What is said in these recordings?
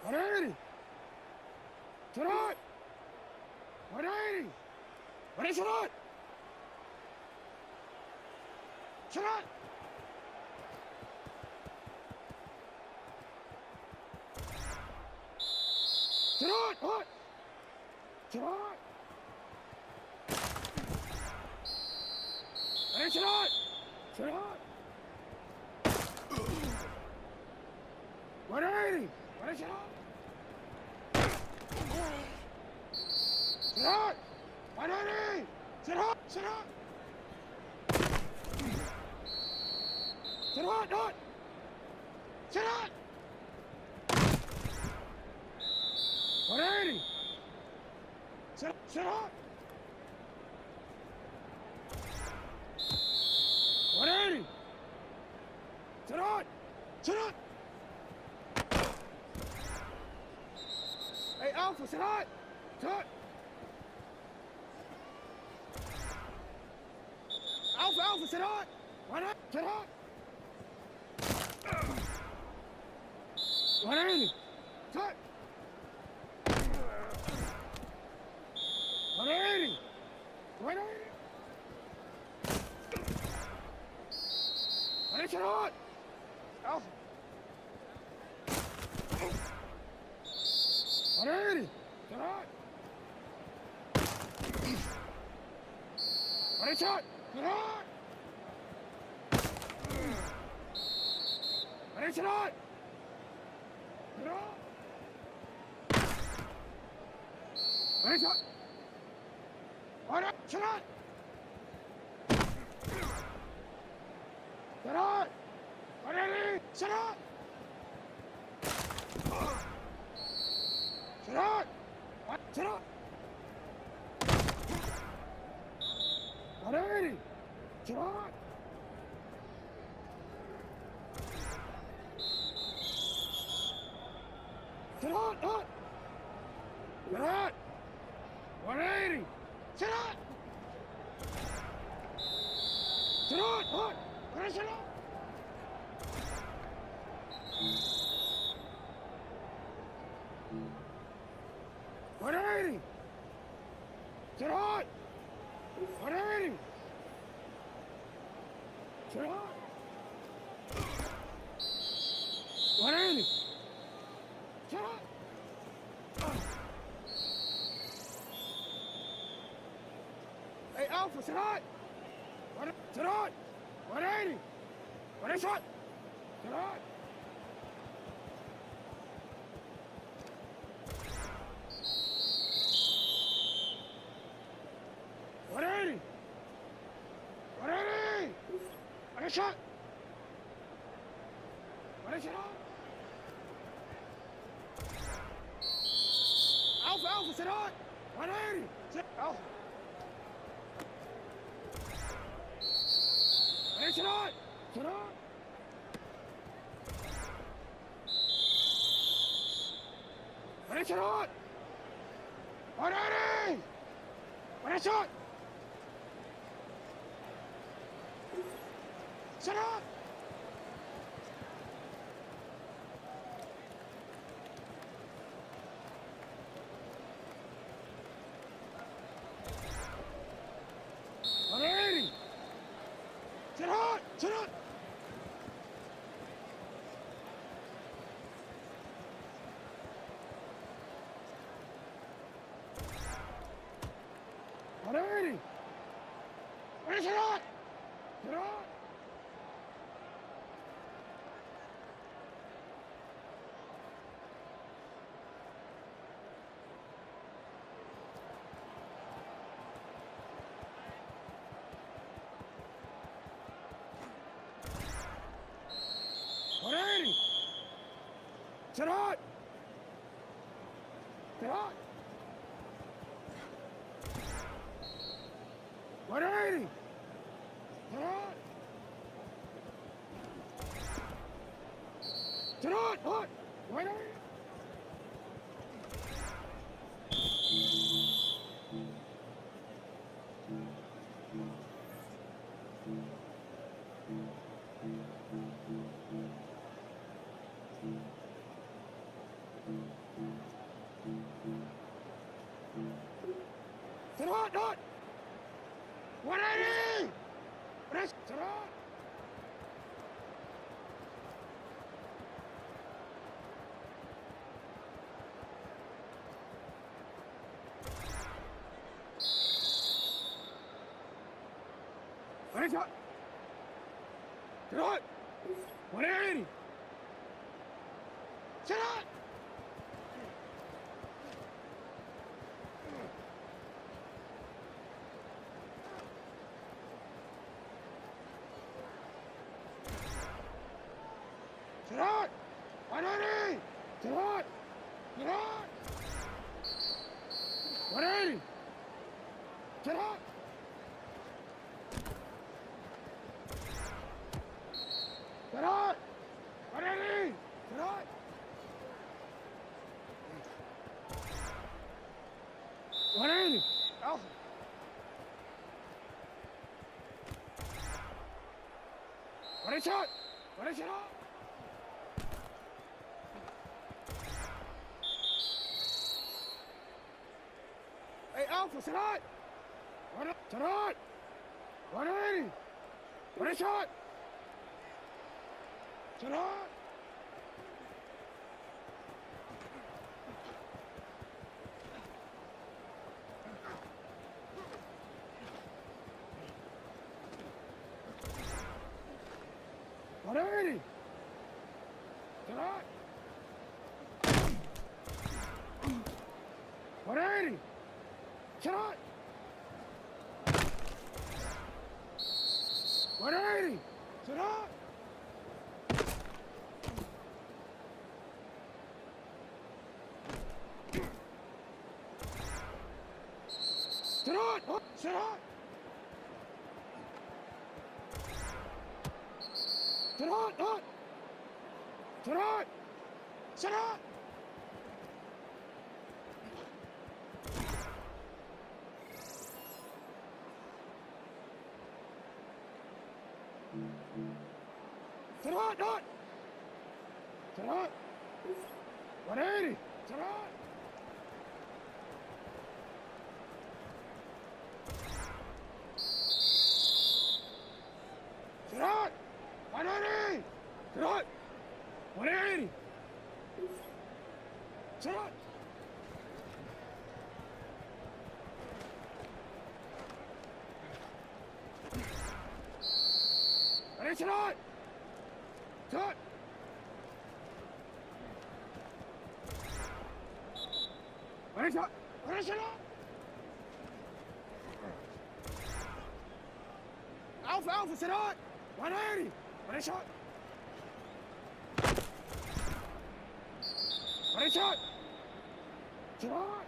180! Tonight! 180! What is it? Tonight! Tonight! What? Tonight! Hey, tonight! Tonight! 180! What is it? Sit up! 180! Sit up! Sit up! Sit up! Not! Sit up! 180! Sit up! Sit up! 180! Sit up! Sit up! Hey, Alpha, sit up! Sit up! Alpha, sit up! Why not? Sit up! 180! Sit up! 180! 180! 180, sit up! Alpha! 180! Sit up! 180, sit up! Sit up! 180, sit up! Sit up! 180, sit up! 180, sit up! Sit up! 180, sit up! Sit up! Sit up! 180! Sit up! Sit up! Not! Sit up! 180! Sit up! Sit up! Not! Where is it up? What 180! Sit up! 180! Sit up! 180! Sit up! Hey, Alpha, sit up! Sit up! 180! What is it? Sit up! 180! 180! What is it? What is it? Alpha, sit up! 180! Sit Alpha! What is it? Sit up! what is it? 180! What a shot! Shut up! Sit hard! Sit hard! Alrighty! Where's it on? Sit on! Alrighty! Sit on! Sit on! 180! Sit on! Sit on! Hot! 180! Sit on! Hot! 180! Rest! Sit on! Ready, shot! Sit on! 180! Sit on! Sit on! 180! Sit on! Sit on! 180! Sit on! Sit on! 180! Sit on! 180! Alpha! Ready, shot! Ready, shot! Hey, Alpha, sit on! Sit on! 180! Ready, shot! Sit on! Alrighty! Sit on! 180! Sit on! 180! Sit on! Sit on! Sit on! Sit on! Sit on! Sit on! Sit on! Sit on! 180! Sit on! Sit on! 180! Sit on! 180! Sit on! Ready, sit on! Sit on! Ready, sit on! Ready, sit on! Alpha, sit on! 180! Ready, shot! Ready, shot! Sit on!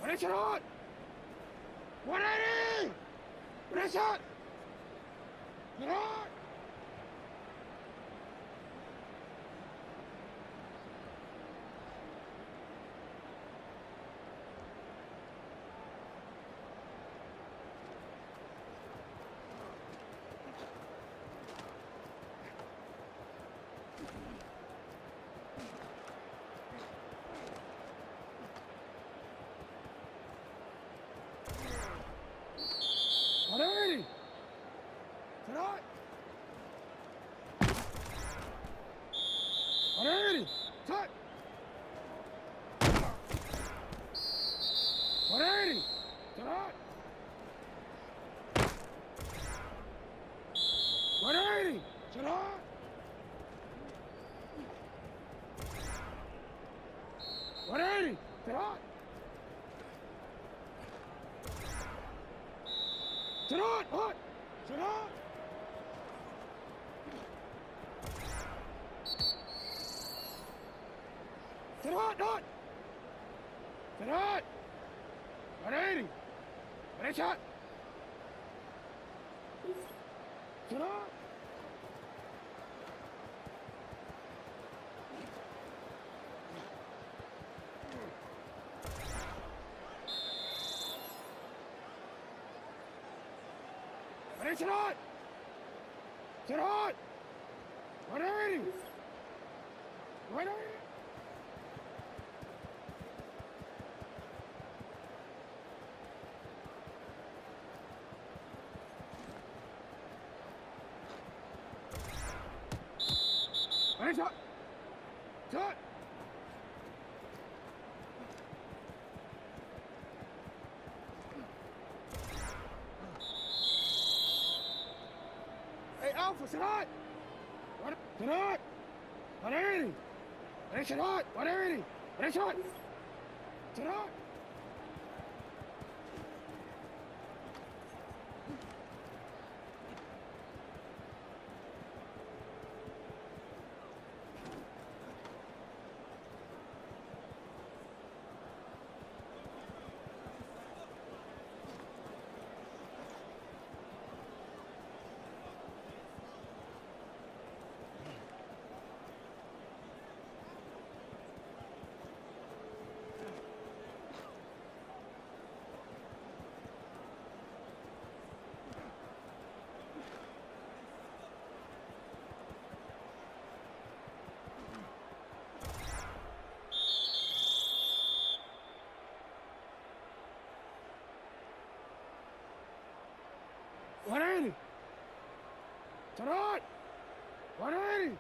Ready, sit on! 180! Ready, shot! Sit on! Sit hot. 180. Touch. 180. Sit hot. 180. Sit hot. 180. Sit hot. Sit hot. Hot. Sit hot. Sit hot. Hot. Sit hot. 180. 180 shot. Sit hot. Sit hot! Sit hot! 180! 180! Shot! Shot! Hey, Alpha, sit hot! Sit hot! 180! Hey, sit hot! 180! Hey, shot! Sit hot! Sit hot! 180!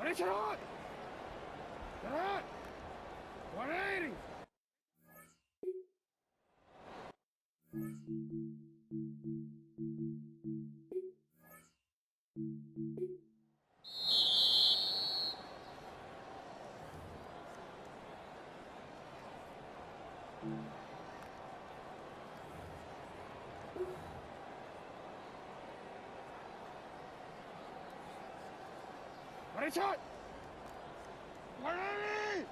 180 shot! Sit hot! Sit hot! 180! Ready, shot! 180!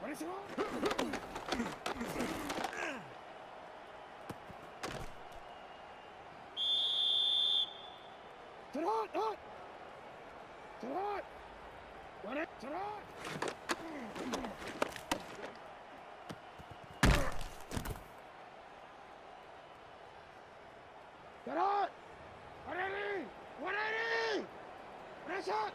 Ready, shot! Sit hot, hot! Sit hot! Ready, sit hot! Sit hot! 180! 180! Ready, shot!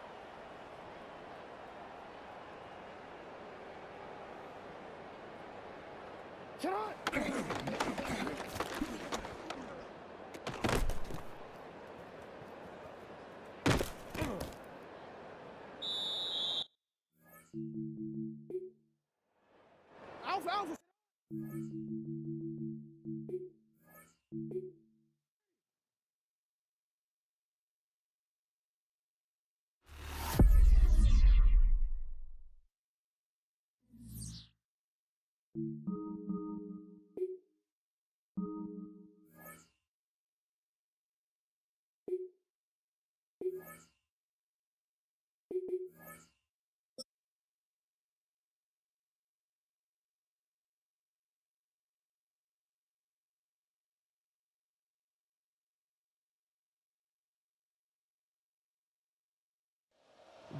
Sit hot! Alpha, Alpha!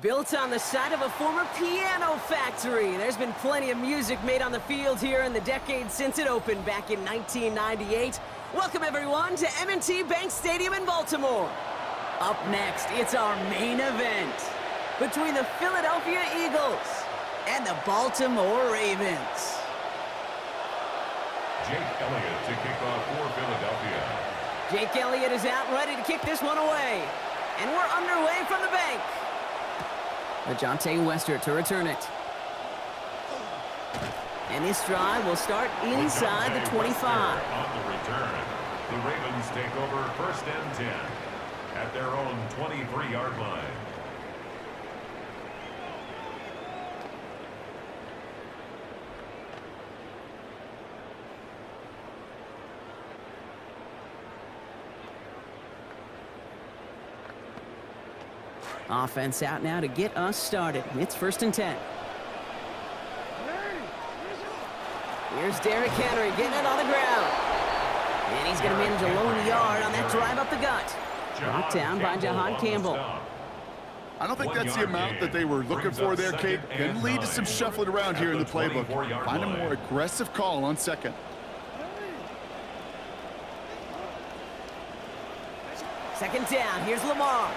Built on the site of a former piano factory, there's been plenty of music made on the field here in the decade since it opened back in 1998. Welcome everyone to M&T Bank Stadium in Baltimore. Up next, it's our main event between the Philadelphia Eagles and the Baltimore Ravens. Jake Elliott to kick off for Philadelphia. Jake Elliott is out ready to kick this one away. And we're underway from the bank. Ajante Wester to return it. And this drive will start inside the 25. On the return, the Ravens take over 1st and 10 at their own 23-yard line. Offense out now to get us started. It's 1st and 10. Here's Derrick Henry getting it on the ground. And he's going to manage a lone yard on that drive up the gut. Knocked down by Jahan Campbell. I don't think that's the amount that they were looking for there, Kate. Can lead to some shuffling around here in the playbook. Find a more aggressive call on 2nd. Second down. Here's Lamar.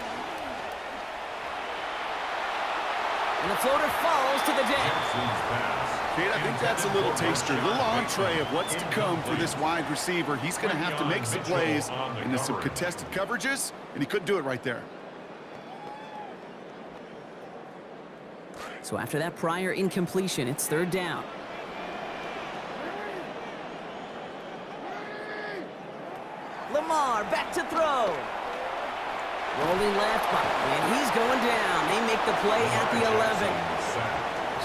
And the floater falls to the deck. Kate, I think that's a little taster, a little entree of what's to come for this wide receiver. He's going to have to make some plays into some contested coverages, and he couldn't do it right there. So after that prior incompletion, it's 3rd down. Lamar back to throw. Rolling left, and he's going down. They make the play at the 11.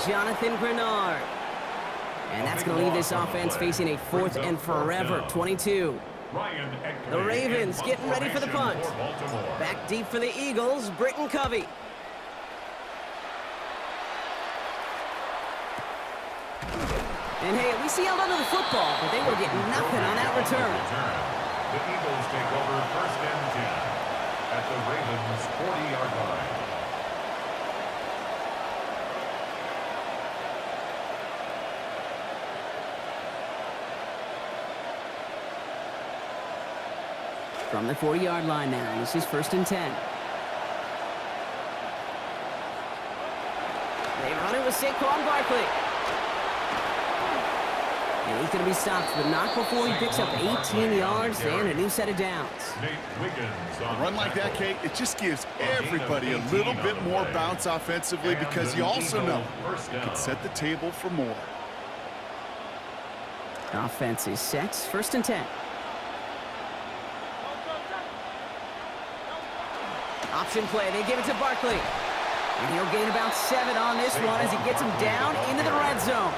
Jonathan Grenard. And that's going to leave this offense facing a 4th and forever 22. The Ravens getting ready for the punt. Back deep for the Eagles, Britton Covey. And hey, at least he held onto the football, but they will get nothing on that return. The Eagles take over 1st and 10 at the Ravens' 40-yard line. From the 40-yard line now, this is 1st and 10. They run it with Saquon Barkley. And he's going to be stopped, but not before he picks up 18 yards and a new set of downs. A run like that, Kate, it just gives everybody a little bit more bounce offensively because you also know you can set the table for more. Offense is set, 1st and 10. Option play, they give it to Barkley. And he'll gain about 7 on this one as he gets him down into the red zone.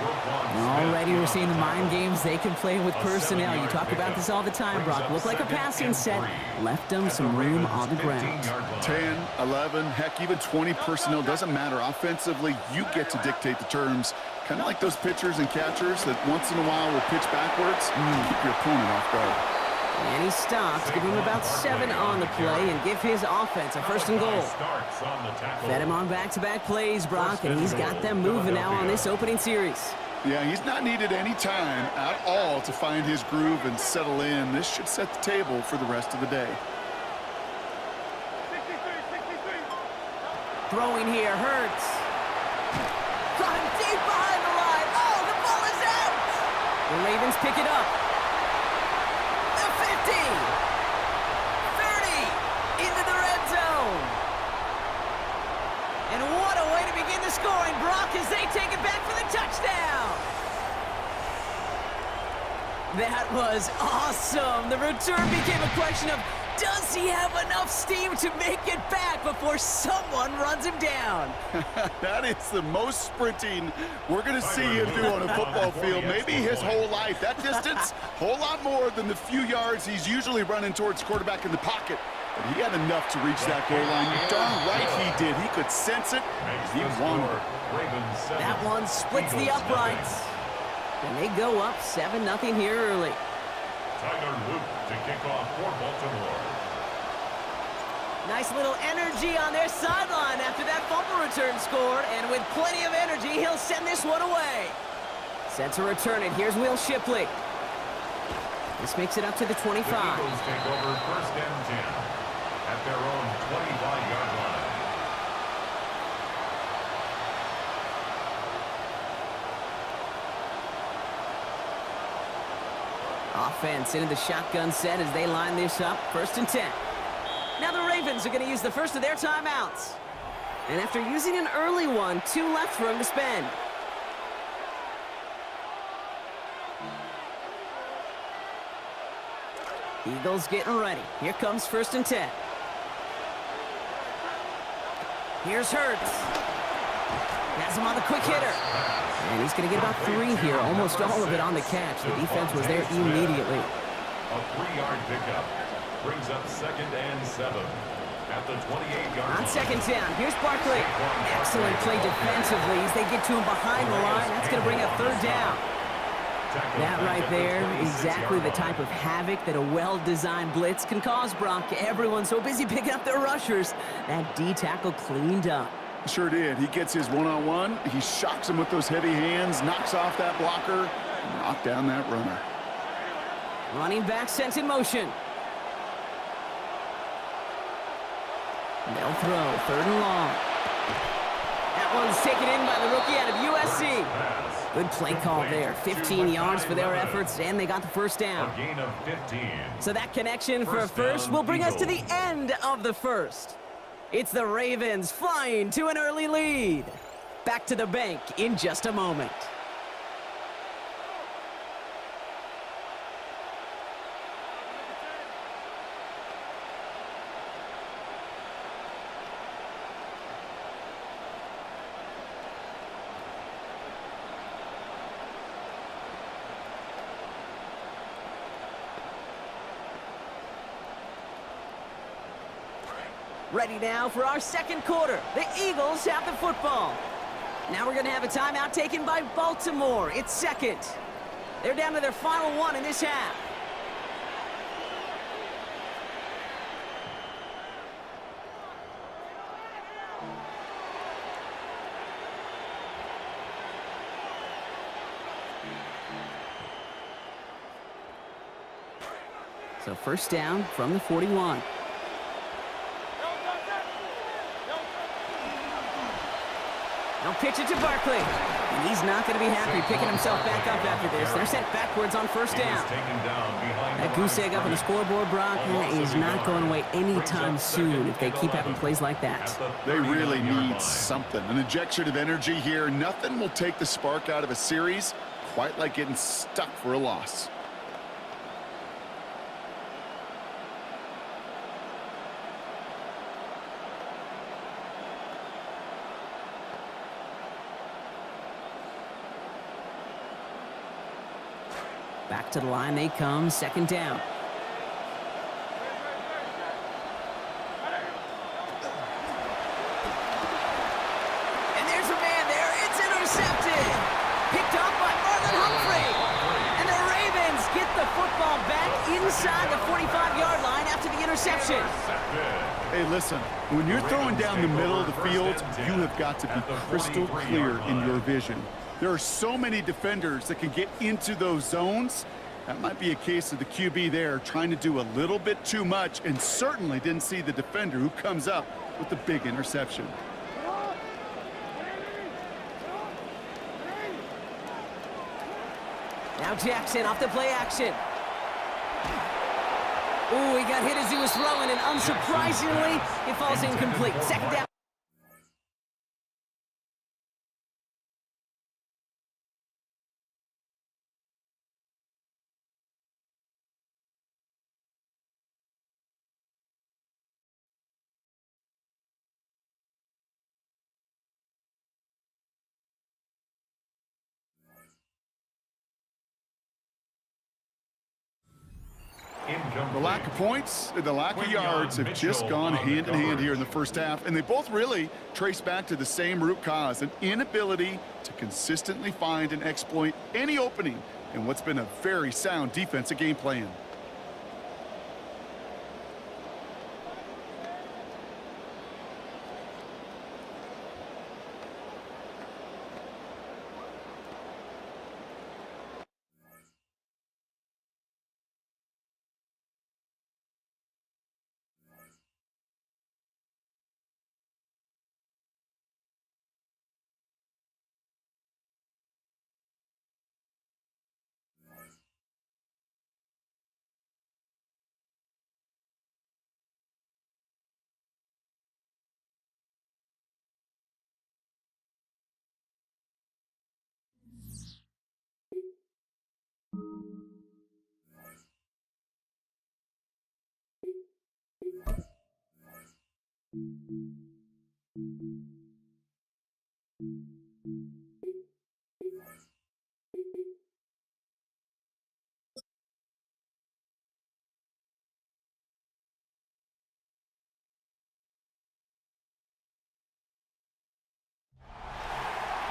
Already we're seeing the mind games they can play with personnel. You talk about this all the time, Brock. Looked like a passing set. Left them some room on the ground. 10, 11, heck, even 20 personnel. Doesn't matter. Offensively, you get to dictate the terms. Kind of like those pitchers and catchers that once in a while will pitch backwards. Keep your opponent off guard. And he stops, give him about 7 on the play, and give his offense a 1st and goal. Fed him on back-to-back plays, Brock, and he's got them moving now on this opening series. Yeah, he's not needed any time at all to find his groove and settle in. This should set the table for the rest of the day. Throwing here hurts. Drive deep behind the line. Oh, the ball is out. The Ravens pick it up. The 50. 30. Into the red zone. And what a way to begin the scoring, Brock, as they take it back for the touchdown. That was awesome. The return became a question of, does he have enough steam to make it back before someone runs him down? That is the most sprinting we're going to see him do on a football field, maybe his whole life. That distance, whole lot more than the few yards he's usually running towards quarterback in the pocket. But he had enough to reach that goal line. You're darn right he did. He could sense it. He wanted it. That one splits the uprights. And they go up 7-0 here early. Tyler Luke to kick off for Baltimore. Nice little energy on their sideline after that fumble return scored. And with plenty of energy, he'll send this one away. Set to return it. Here's Will Shipley. This makes it up to the 25. The Eagles take over 1st and 10 at their own 25-yard line. Offense into the shotgun set as they line this up. 1st and 10. Now the Ravens are going to use the first of their timeouts. And after using an early one, 2 left for him to spend. Eagles getting ready. Here comes 1st and 10. Here's Hurts. Has him on the quick hitter. And he's going to get about 3 here, almost all of it on the catch. The defense was there immediately. A 3-yard pickup brings up 2nd and 7 at the 28-yard line. On 2nd down, here's Barkley. Excellent play defensively as they get to him behind the line. That's going to bring up 3rd down. That right there, exactly the type of havoc that a well-designed blitz can cause, Brock. Everyone's so busy picking up their rushers. That D-tackle cleaned up. Sure did. He gets his one-on-one. He shocks him with those heavy hands, knocks off that blocker, and knocked down that runner. Running back sent in motion. They'll throw. 3rd and long. That one's taken in by the rookie out of USC. Good play call there. 15 yards for their efforts, and they got the 1st down. A gain of 15. So that connection for a first will bring us to the end of the 1st. It's the Ravens flying to an early lead. Back to the bank in just a moment. Ready now for our 2nd quarter. The Eagles have the football. Now we're going to have a timeout taken by Baltimore. It's 2nd. They're down to their final 1 in this half. So 1st down from the 41. Now pitch it to Barkley. And he's not going to be happy picking himself back up after this. They're sent backwards on 1st down. That goose egg up on the scoreboard, Brock, is not going away anytime soon if they keep having plays like that. They really need something. An injection of energy here. Nothing will take the spark out of a series quite like getting stuck for a loss. Back to the line they come, second down. And there's a man there. It's intercepted. Picked up by Marlon Humphrey. And the Ravens get the football back inside the 45-yard line after the interception. Hey, listen, when you're throwing down the middle of the field, you have got to be crystal clear in your vision. There are so many defenders that can get into those zones. That might be a case of the QB there trying to do a little bit too much and certainly didn't see the defender who comes up with the big interception. Now Jackson off the play action. Ooh, he got hit as he was throwing, and unsurprisingly, it falls incomplete. Second down. The lack of points and the lack of yards have just gone hand in hand here in the first half, and they both really trace back to the same root cause, an inability to consistently find and exploit any opening in what's been a very sound defensive game plan.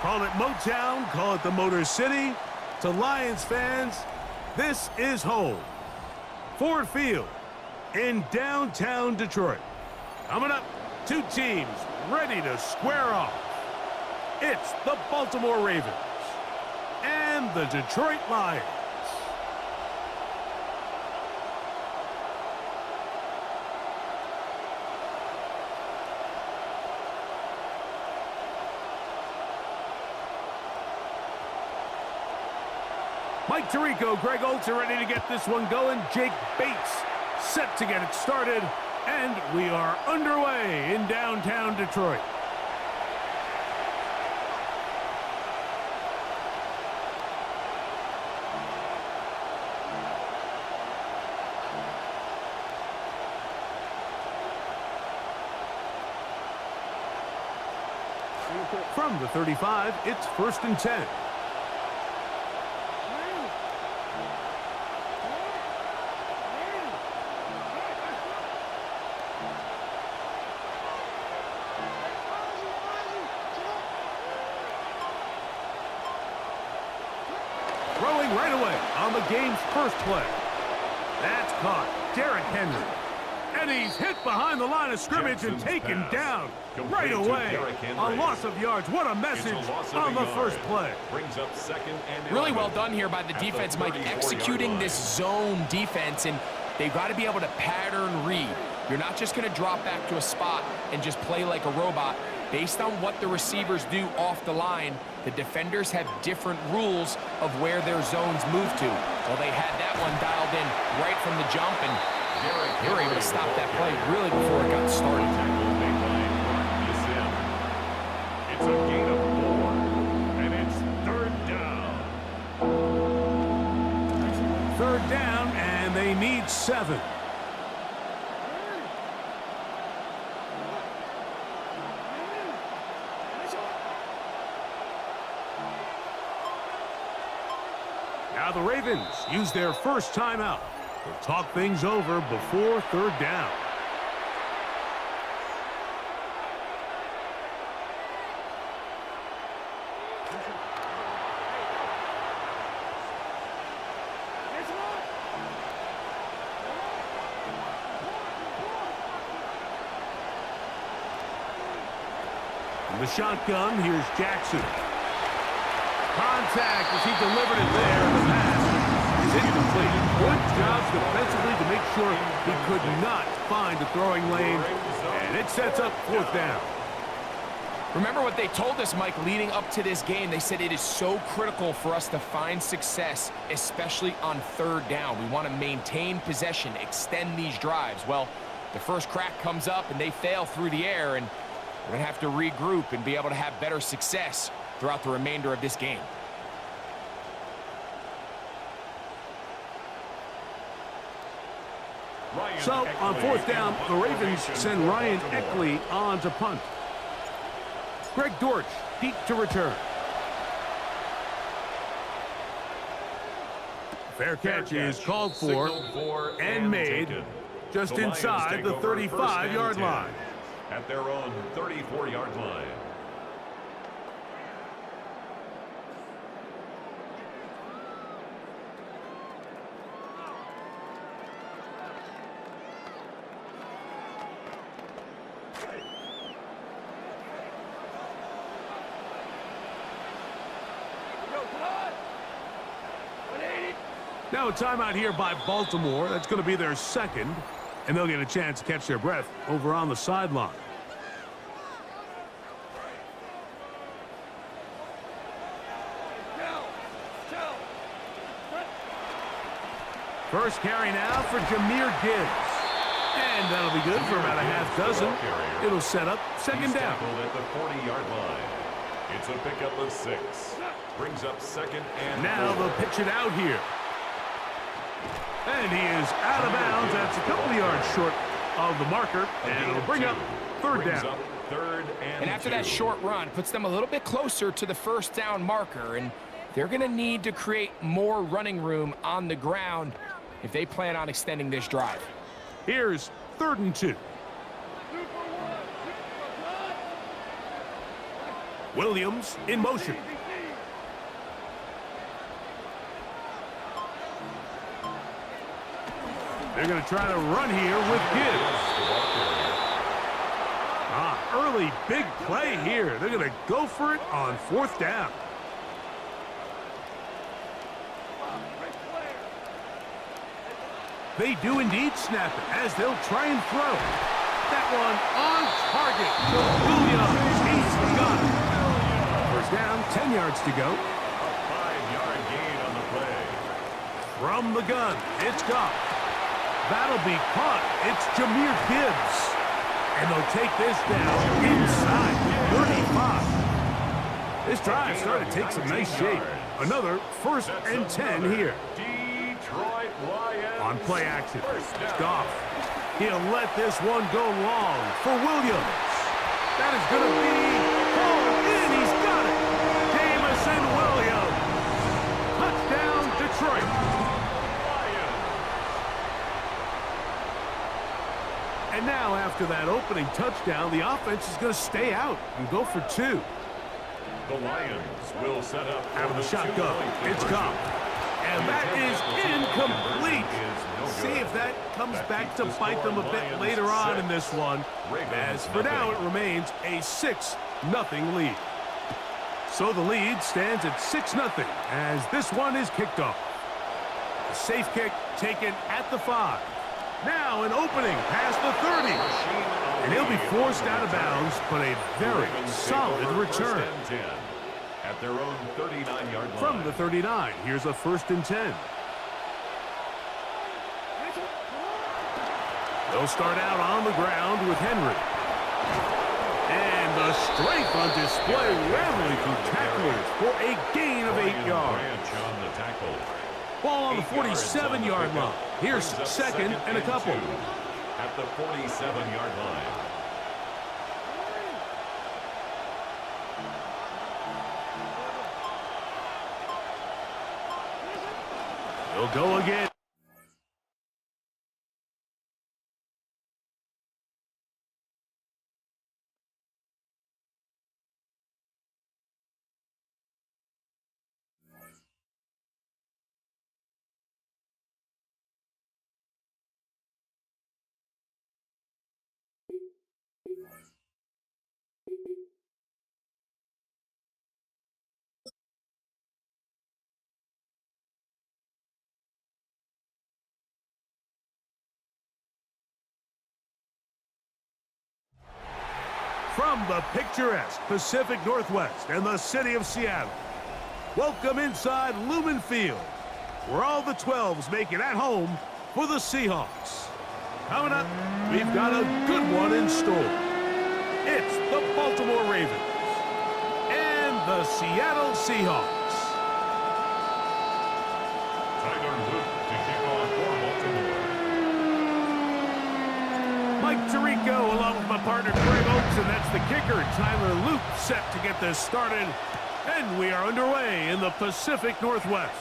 Call it Motown, call it the Motor City. To Lions fans, this is home. Ford Field in downtown Detroit. Coming up, two teams ready to square off. It's the Baltimore Ravens and the Detroit Lions. Mike Tirico, Greg Olsen ready to get this one going. Jake Bates set to get it started. And we are underway in downtown Detroit. From the 35, it's 1st and 10. Throwing right away on the game's first play. That's caught. Derrick Henry. And he's hit behind the line of scrimmage and taken down right away. A loss of yards. What a message on the first play. Brings up second and really well done here by the defense, Mike, executing this zone defense, and they've got to be able to pattern read. You're not just going to drop back to a spot and just play like a robot. Based on what the receivers do off the line, the defenders have different rules of where their zones move to. Well, they had that one dialed in right from the jump, and they were able to stop that play really before it got started. It's a gain of 4, and it's 3rd down. 3rd down, and they need 7. Now the Ravens use their first timeout. They'll talk things over before third down. The shotgun, here's Jackson. Contact as he delivered it there. The pass is incomplete. Good job defensively to make sure he could not find the throwing lane. And it sets up fourth down. Remember what they told us, Mike, leading up to this game. They said it is so critical for us to find success, especially on third down. We want to maintain possession, extend these drives. Well, the first crack comes up and they fail through the air, and we're going to have to regroup and be able to have better success throughout the remainder of this game. So, on fourth down, the Ravens send Ryan Eckley on to punt. Greg Dortch, deep to return. Fair catch is called for and made just inside the 35-yard line. At their own 34-yard line. Now a timeout here by Baltimore. That's going to be their second, and they'll get a chance to catch their breath over on the sideline. First carry now for Jahmyr Gibbs. And that'll be good for about a half dozen. It'll set up second down. At the 40-yard line. It's a pickup of 6. Brings up second and now 4. they'll pitch it out here. And he is out of bounds. That's a couple of yards short of the marker. And it'll bring up third down. And after that short run, puts them a little bit closer to the first down marker. And they're going to need to create more running room on the ground if they plan on extending this drive. Here's 3rd and 2. Williams in motion. They're going to try to run here with Gibbs. Early big play here. They're going to go for it on 4th down. They do indeed snap it as they'll try and throw. That one on target. Williams, he's got it. First down, 10 yards to go. A 5-yard gain on the play. From the gun, it's Goff. That'll be caught. It's Jahmyr Gibbs. And they'll take this down inside 35. This drive started to take some nice shape. Another 1st and 10 here. On play action, Goff. He'll let this one go long for Williams. That is going to be pulled in. He's got it. Jamison Williams. Touchdown, Detroit. And now, after that opening touchdown, the offense is going to stay out and go for 2. The Lions will set up out of the shotgun. It's Goff. And that is incomplete. See if that comes back to bite them a bit later on in this one. As for now, it remains a 6-0 lead. So the lead stands at 6-0 as this one is kicked off. A safe kick taken at the 5. Now an opening past the 30. And he'll be forced out of bounds, but a very solid return. At their own 39-yard line. From the 39, here's a 1st and 10. They'll start out on the ground with Henry. And the strength on display, rambling through tacklers for a gain of 8 yards. Ball on the 47-yard line. Here's 2nd and a couple. At the 47-yard line. He'll go again. From the picturesque Pacific Northwest and the city of Seattle, welcome inside Lumen Field, where all the 12s make it at home for the Seahawks. Coming up, we've got a good one in store. It's the Baltimore Ravens and the Seattle Seahawks. Tyler Luke to kick off for Baltimore. Mike Tirico along with my partner Greg Oakes, and that's the kicker, Tyler Luke, set to get this started. And we are underway in the Pacific Northwest.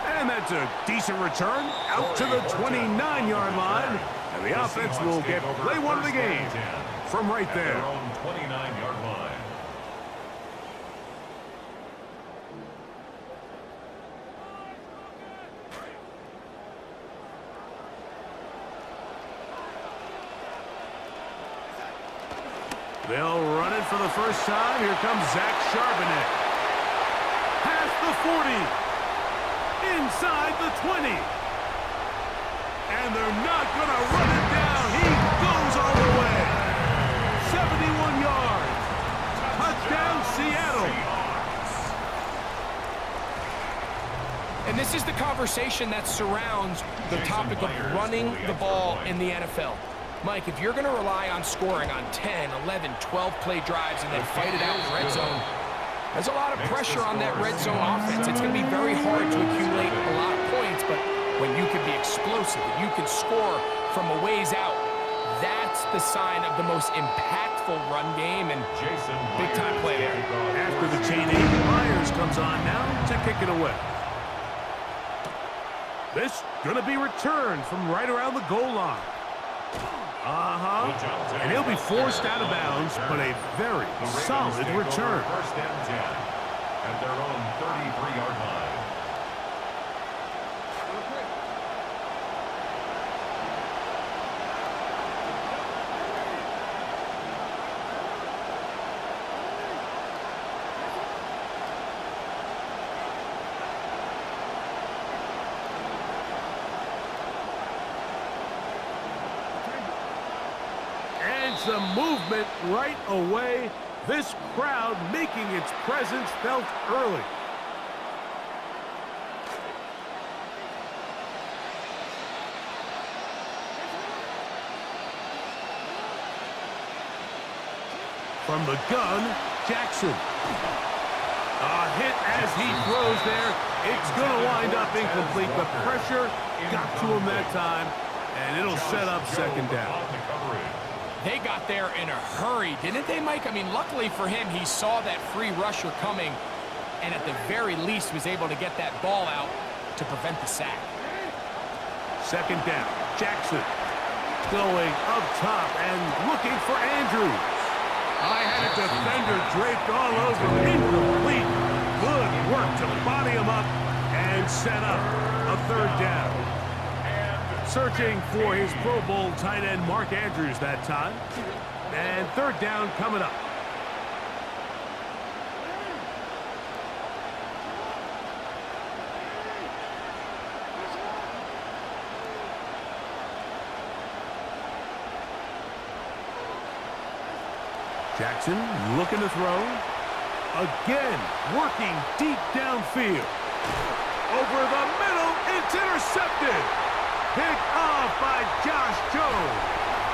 And that's a decent return out to the 29-yard line. And the offense will get play one of the game from right there. Their own 29-yard line. They'll run it for the first time. Here comes Zach Charbonnet. Past the 40. Inside the 20. And they're not going to run it down. He goes all the way. 71 yards. Touchdown, Seattle. And this is the conversation that surrounds the topic of running the ball in the NFL. Mike, if you're going to rely on scoring on 10, 11, 12-play drives and then fight it out in the red zone, there's a lot of pressure on that red zone offense. It's going to be very hard to accumulate a lot of points, but when you can be explosive, you can score from a ways out, that's the sign of the most impactful run game, and big-time play there. After the chain 8, Myers comes on now to kick it away. This going to be returned from right around the goal line. And he'll be forced out of bounds, but a very solid return. First and 10 at their own 33-yard line. Some movement right away. This crowd making its presence felt early. From the gun, Jackson. A hit as he throws there. It's going to wind up incomplete. The pressure got to him that time, and it'll set up second down. They got there in a hurry, didn't they, Mike? I mean, luckily for him, he saw that free rusher coming and at the very least was able to get that ball out to prevent the sack. Second down, Jackson going up top and looking for Andrews. I had a defender draped all over him. Incomplete. Good work to body him up and set up a third down. Searching for his Pro Bowl tight end Mark Andrews that time. And third down coming up. Jackson looking to throw. Again, working deep downfield. Over the middle, it's intercepted. Picked off by Josh Jones.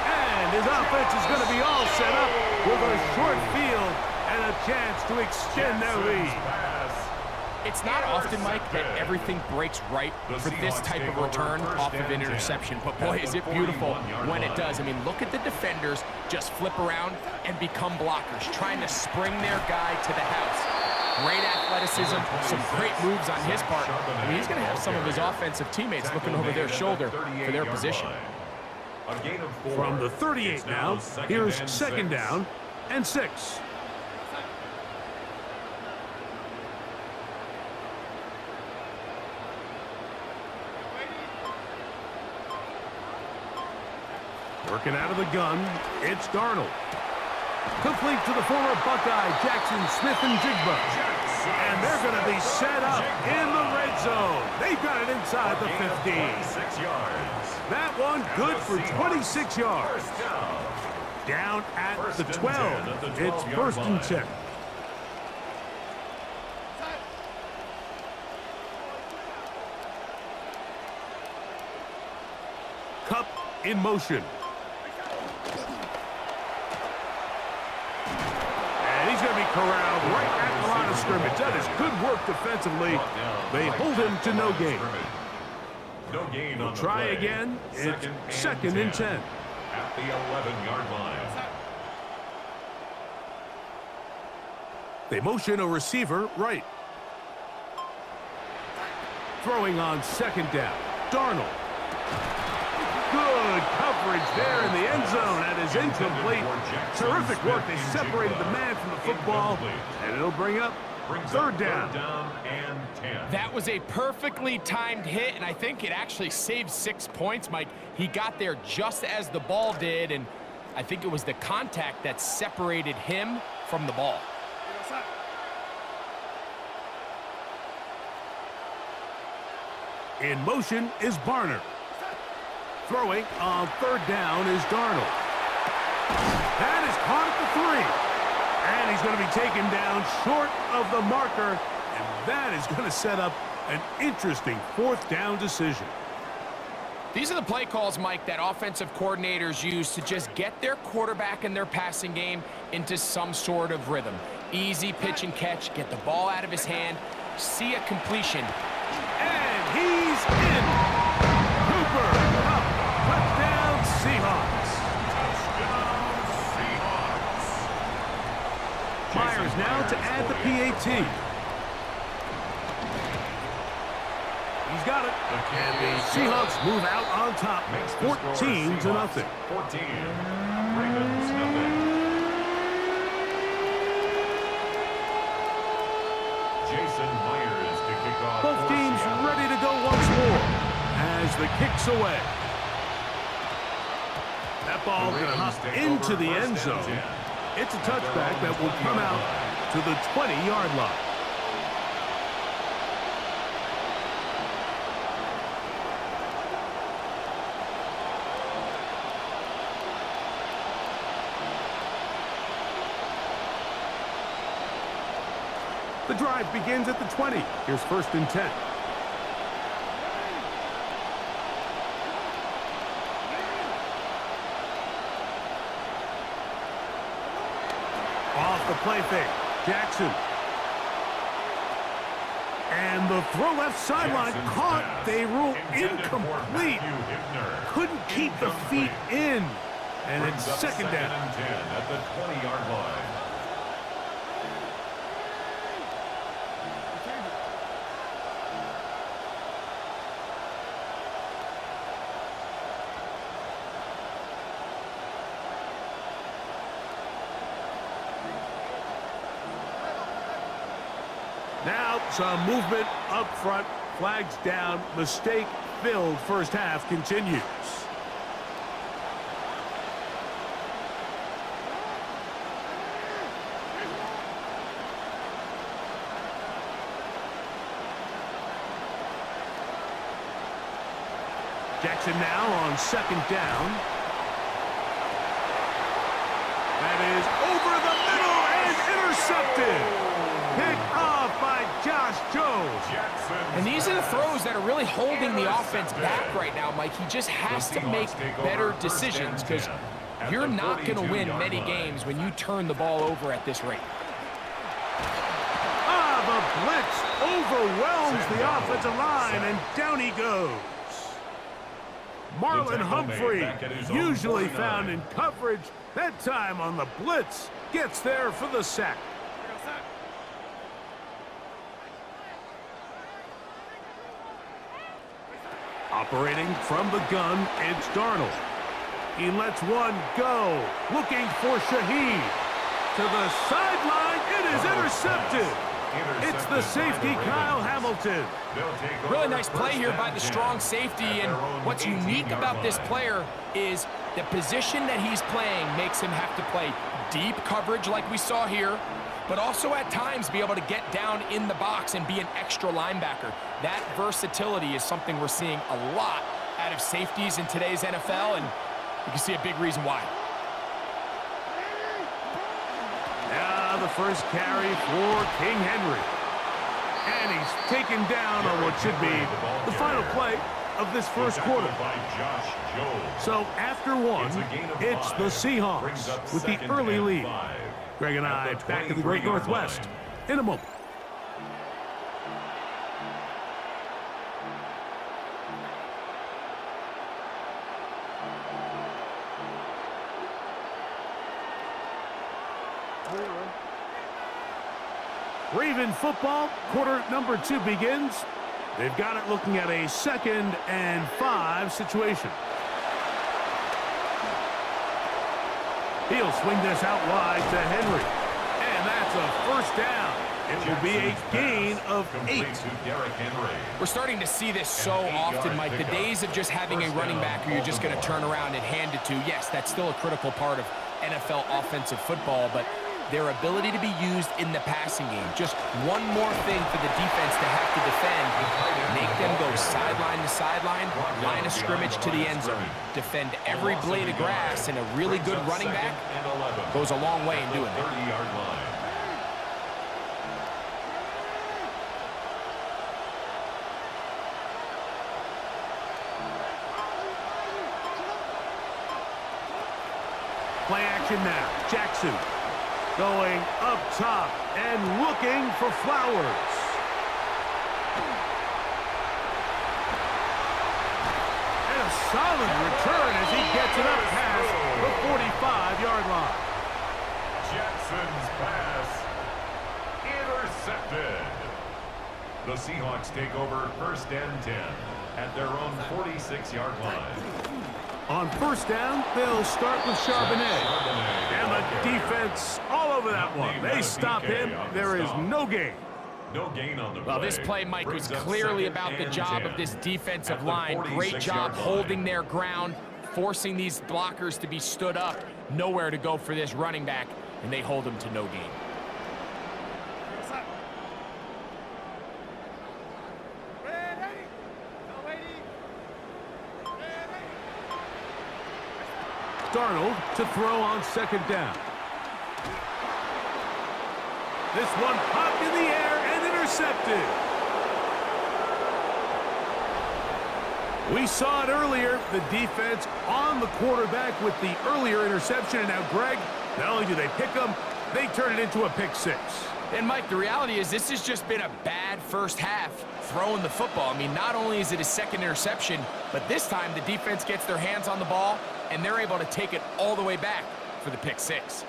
And his offense is going to be all set up with a short field and a chance to extend their lead. It's not often, Mike, that everything breaks right for this type of return off of an interception. But boy, is it beautiful when it does. I mean, look at the defenders just flip around and become blockers, trying to spring their guy to the house. Great athleticism, some great moves on his part. I mean, he's going to have some of his offensive teammates looking over their shoulder for their position. From the 38 now, here's second down and 6. Working out of the gun, it's Darnold. Complete to the former Buckeye, Jackson Smith-Njigba. And they're going to be set up in the red zone. They've got it inside the 15. That one good for 26 yards. Down at the 12. It's first and 10. Cup in motion. He's going to be corralled right at the line of scrimmage. That is good work defensively. They hold him to no gain. They'll try again. It's second and 10. At the 11-yard line. They motion a receiver right. Throwing on second down. Darnold. Good coverage there in the end zone. That is incomplete. Terrific work. They separated the man from the football, and it'll bring up third down. And 10. That was a perfectly timed hit, and I think it actually saved 6 points, Mike. He got there just as the ball did, and I think it was the contact that separated him from the ball. In motion is Barner. Throwing on third down is Darnold. That is caught at the 3. And he's going to be taken down short of the marker. And that is going to set up an interesting fourth down decision. These are the play calls, Mike, that offensive coordinators use to just get their quarterback and their passing game into some sort of rhythm. Easy pitch and catch, get the ball out of his hand, see a completion. And he's in. Cooper Kupp, touchdown Seahawks. Myers now to add the PAT. He's got it. And the Seahawks move out on top, 14-0. 14. Ravens, nothing. Jason Myers to kick off. Both teams ready to go once more as the kick's away. That ball going to hop into the end zone. It's a touchback that will come out to the 20-yard line. The drive begins at the 20. Here's first and 10. Off the play fake. Jackson. And the throw left sideline caught. They rule incomplete. Couldn't keep the feet in. And it's second down. And 10 at the 20-yard line. Now some movement up front. Flags down. Mistake filled. First half continues. Jackson now on second down. That is over the middle and intercepted. Picked off by Josh Jones. And these are the throws that are really holding the offense back right now, Mike. He just has to make better decisions because you're not going to win many games when you turn the ball over at this rate. The blitz overwhelms the offensive line, and down he goes. Marlon Humphrey, usually found in coverage, that time on the blitz, gets there for the sack. Operating from the gun, it's Darnold. He lets one go. Looking for Shaheed. To the sideline. It is intercepted. It's the safety, Kyle Hamilton. Really nice play here by the strong safety, and what's unique about this player is the position that he's playing makes him have to play deep coverage like we saw here, but also at times be able to get down in the box and be an extra linebacker. That versatility is something we're seeing a lot out of safeties in today's NFL, and you can see a big reason why. Now the first carry for King Henry. And he's taken down on what should be the final play of this first quarter. So after one, it's the Seahawks with the early lead. Greg and I back in the Great Northwest in a moment. Raven football, quarter number 2 begins. They've got it looking at a 2nd and 5 situation. He'll swing this out wide to Henry. And that's a first down. It will be a gain of 8. We're starting to see this so often, Mike. The days of just having a running back who you're just going to turn around and hand it to, yes, that's still a critical part of NFL offensive football, but their ability to be used in the passing game. Just one more thing for the defense to have to defend. Make them go sideline to sideline, line of scrimmage to the end zone. Defend every blade of grass, and a really good running back goes a long way in doing that. Play action now. Jackson going up top and looking for Flowers. And a solid return as he gets it up past the 45-yard line. Jackson's pass intercepted. The Seahawks take over 1st and 10 at their own 46-yard line. On first down, they'll start with Charbonnet. And the defense all over that one. They stop him. There is no gain. No gain on the play. Well, this play, Mike, was clearly about the job of this defensive line. Great job holding their ground, forcing these blockers to be stood up. Nowhere to go for this running back, and they hold him to no gain. Darnold to throw on 2nd down. This one popped in the air and intercepted. We saw it earlier, the defense on the quarterback with the earlier interception. And now, Greg, not only do they pick them, they turn it into a pick 6. And, Mike, the reality is this has just been a bad first half throwing the football. I mean, not only is it a 2nd interception, but this time the defense gets their hands on the ball, and they're able to take it all the way back for the pick 6.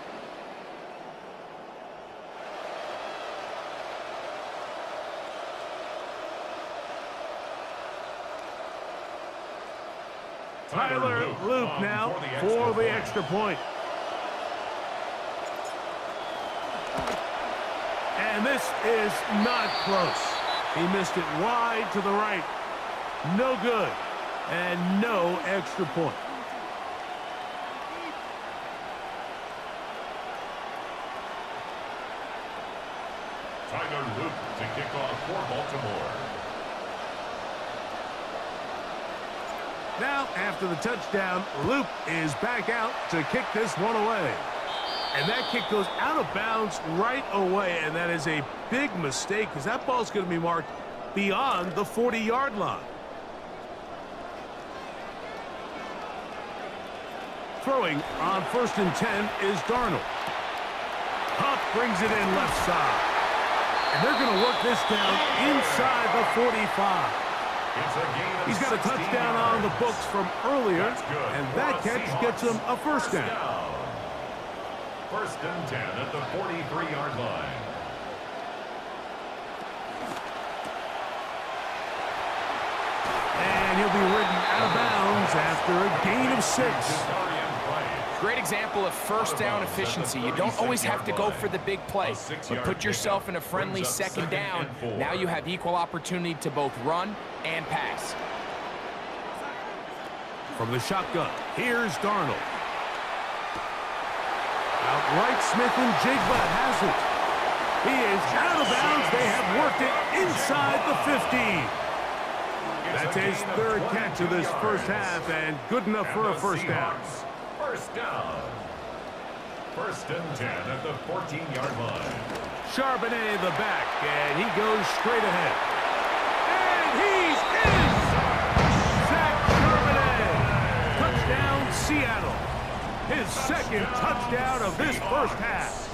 Tyler Loop now for the extra point. And this is not close. He missed it wide to the right. No good. And no extra point. Tyler Loop to kick off for Baltimore. Now, after the touchdown, Loop is back out to kick this one away. And that kick goes out of bounds right away, and that is a big mistake because that ball's going to be marked beyond the 40-yard line. Throwing on 1st and 10 is Darnold. Huff brings it in left side. And they're going to work this down inside the 45. He's got a touchdown on the books from earlier, and that catch gets him a first down. 1st and 10 at the 43-yard line. And he'll be ridden after a gain of 6. Great example of first down efficiency. You don't always have to go for the big play, but put yourself in a friendly second down. Now you have equal opportunity to both run and pass. From the shotgun, here's Darnold. Outright Smith and Jigba has it. He is out of bounds. They have worked it inside the 15. That's his third catch of this first half, and good enough for a first down. First down. First and 10 at the 14-yard line. Charbonnet the back, and he goes straight ahead. And he's in! Zach Charbonnet! Touchdown, Seattle. His second touchdown of this first half.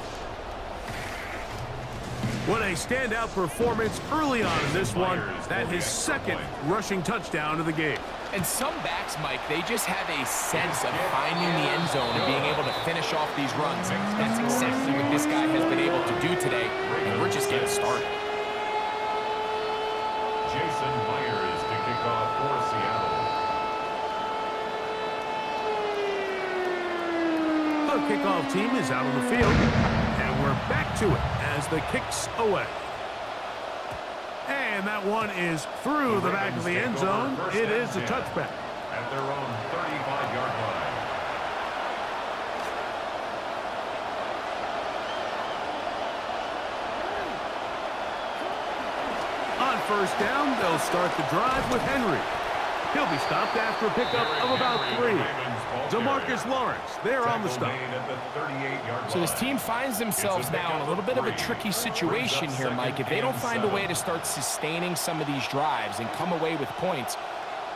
What a standout performance early on in this one. That his second rushing touchdown of the game. And some backs, Mike, they just have a sense of finding the end zone and being able to finish off these runs. That's exactly what this guy has been able to do today, and we're just getting started. Jason Myers to kick off for Seattle. The kickoff team is out on the field, and we're back to it as the kick's away. And that one is through the back of the end zone. It is a touchback. At their own 35-yard line. On first down, they'll start the drive with Henry. He'll be stopped after a pickup of about 3. DeMarcus Lawrence, they're on the stop. So this team finds themselves now in a little bit of a tricky situation here, Mike. If they don't find a way to start sustaining some of these drives and come away with points,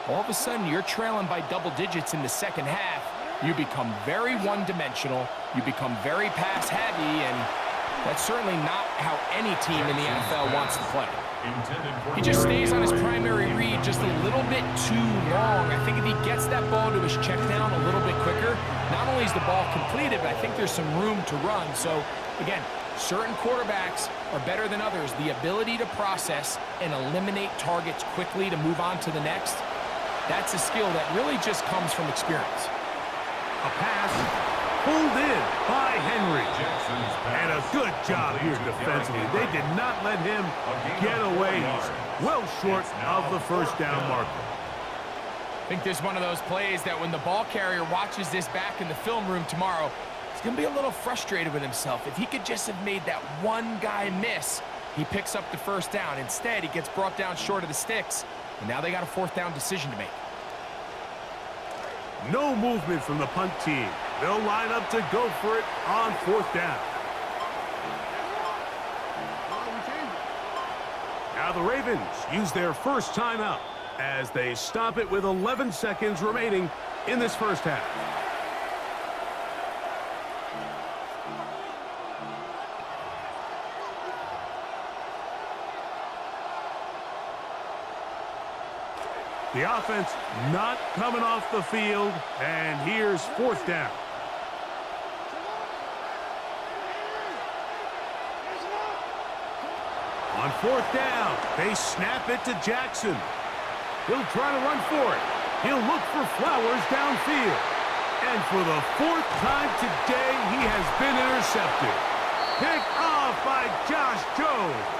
all of a sudden you're trailing by double digits in the second half. You become very one-dimensional. You become very pass-heavy, and that's certainly not how any team in the NFL wants to play. He just stays on his primary read just a little bit too long. I think if he gets that ball to his check down a little bit quicker, not only is the ball completed, but I think there's some room to run. So, again, certain quarterbacks are better than others. The ability to process and eliminate targets quickly to move on to the next, that's a skill that really just comes from experience. A pass pulled in by Henry. And a good job here defensively. They did not let him get away. He's well short of the first down marker. I think this is one of those plays that when the ball carrier watches this back in the film room tomorrow, he's going to be a little frustrated with himself. If he could just have made that one guy miss, he picks up the first down. Instead, he gets brought down short of the sticks, and now they got a fourth down decision to make. No movement from the punt team. They'll line up to go for it on fourth down. Now the Ravens use their first timeout as they stop it with 11 seconds remaining in this first half. The offense not coming off the field, and here's fourth down. On fourth down, they snap it to Jackson. He'll try to run for it. He'll look for Flowers downfield. And for the fourth time today, he has been intercepted. Picked off by Josh Jones.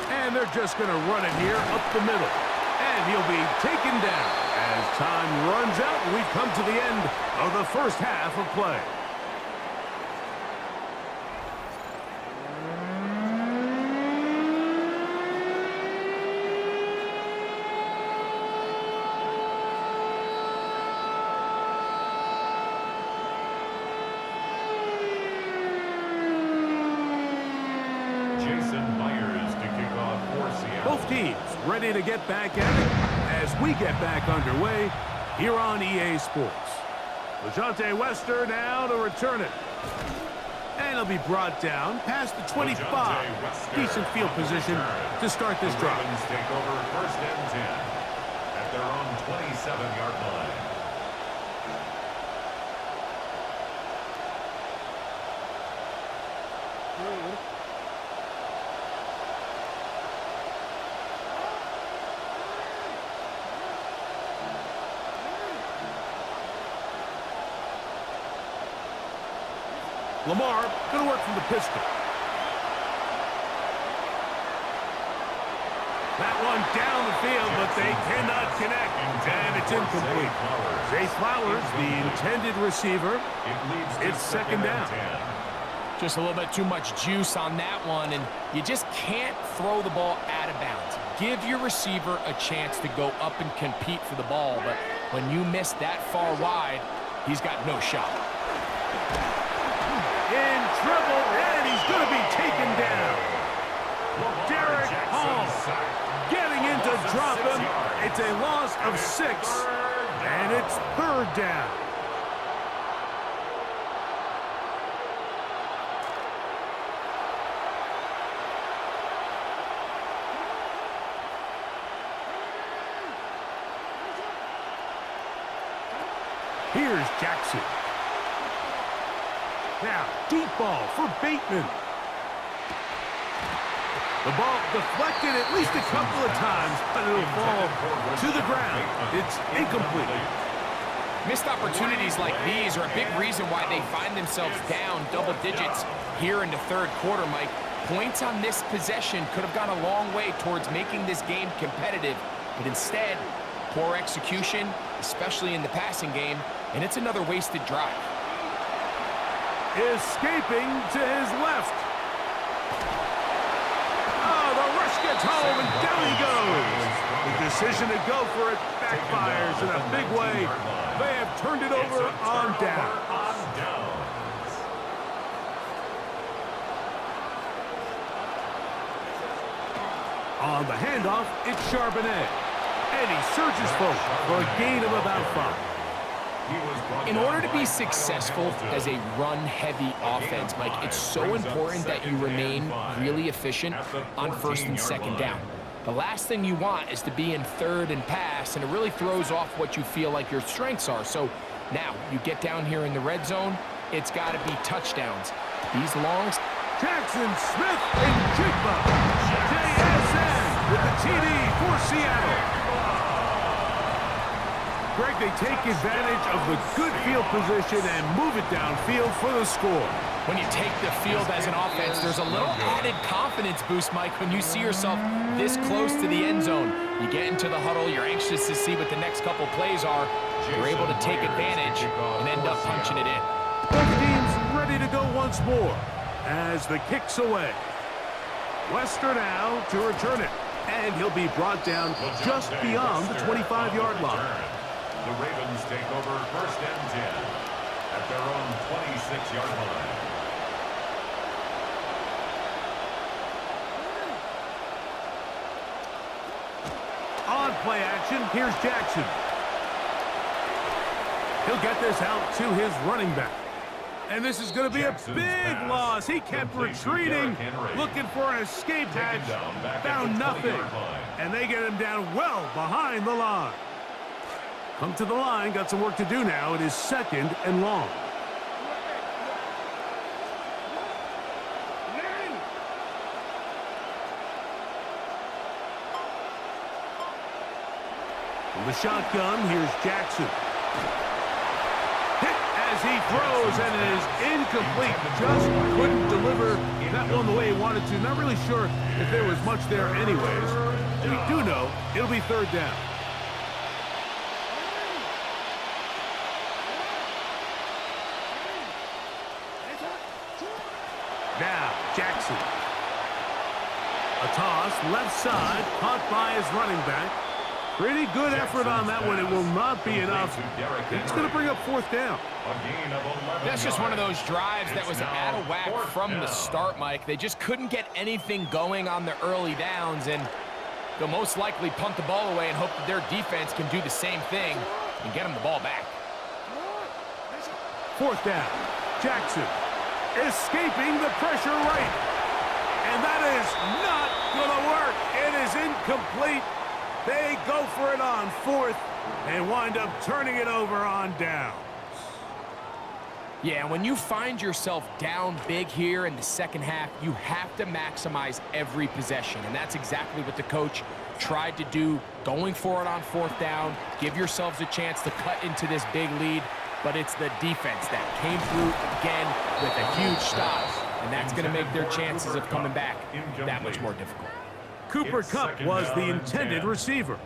And they're just going to run it here up the middle. And he'll be taken down as time runs out and we come to the end of the first half of play. Jason Myers to kick off for Seattle. Both teams ready to get back at it as we get back underway here on EA Sports. LeJohntay Wester now to return it. And he'll be brought down past the 25. Decent field position to start this drive. Ravens take over first and 10 at their own 27-yard line. Lamar going to work from the pistol. That one down the field, but they cannot connect, and it's incomplete. Zay Flowers, the intended receiver. It's second down. Just a little bit too much juice on that one, and you just can't throw the ball out of bounds. Give your receiver a chance to go up and compete for the ball, but when you miss that far wide, he's got no shot. In trouble, and he's going to be taken down. Derek Hall getting in to drop him. It's a loss of 6, and it's third down. Here's Jackson. Now, deep ball for Bateman. The ball deflected at least a couple of times, but it'll fall to the ground. It's incomplete. Missed opportunities like these are a big reason why they find themselves down double digits here in the third quarter, Mike. Points on this possession could have gone a long way towards making this game competitive, but instead, poor execution, especially in the passing game, and it's another wasted drive. Escaping to his left. Oh, the rush gets home, and down he goes. The decision to go for it backfires in a big way. They have turned it over on down. On the handoff, it's Charbonnet. And he surges forward for a gain of about 5. In order to be successful as a run-heavy offense, Mike, it's so important that you remain really efficient on first and second down. The last thing you want is to be in third and pass, and it really throws off what you feel like your strengths are. So now you get down here in the red zone, it's got to be touchdowns. These longs. Jackson Smith and Jigba. JSN with the TD for Seattle. Greg, they take advantage of the good field position and move it downfield for the score. When you take the field as an offense, there's a little added confidence boost, Mike, when you see yourself this close to the end zone. You get into the huddle, you're anxious to see what the next couple plays are. You're able to take advantage and end up punching it in. Both teams ready to go once more as the kick's away. Wester now to return it, and he'll be brought down just beyond the 25-yard line. The Ravens take over first and 10 at their own 26-yard line. On play action, here's Jackson. He'll get this out to his running back. And this is going to be a big loss. He kept retreating, looking for an escape hatch, found nothing. And they get him down well behind the line. Come to the line, got some work to do now. It is second and long. From the shotgun, here's Jackson. Hit as he throws, and it is incomplete. Just couldn't deliver that one the way he wanted to. Not really sure if there was much there anyways. We do know it'll be third down. Now, Jackson. A toss, left side, caught by his running back. Pretty good effort on that one. It will not be enough. It's going to bring up fourth down. That's just one of those drives that was out of whack from the start, Mike. They just couldn't get anything going on the early downs, and they'll most likely punt the ball away and hope that their defense can do the same thing and get them the ball back. Fourth down. Jackson escaping the pressure right. And that is not going to work. It is incomplete. They go for it on fourth and wind up turning it over on downs. Yeah, when you find yourself down big here in the second half, you have to maximize every possession. And that's exactly what the coach tried to do, going for it on fourth down. Give yourselves a chance to cut into this big lead. but it's the defense that came through again with a huge stop, and that's going to make their chances of coming back that much more difficult. Cooper Kupp was the intended receiver,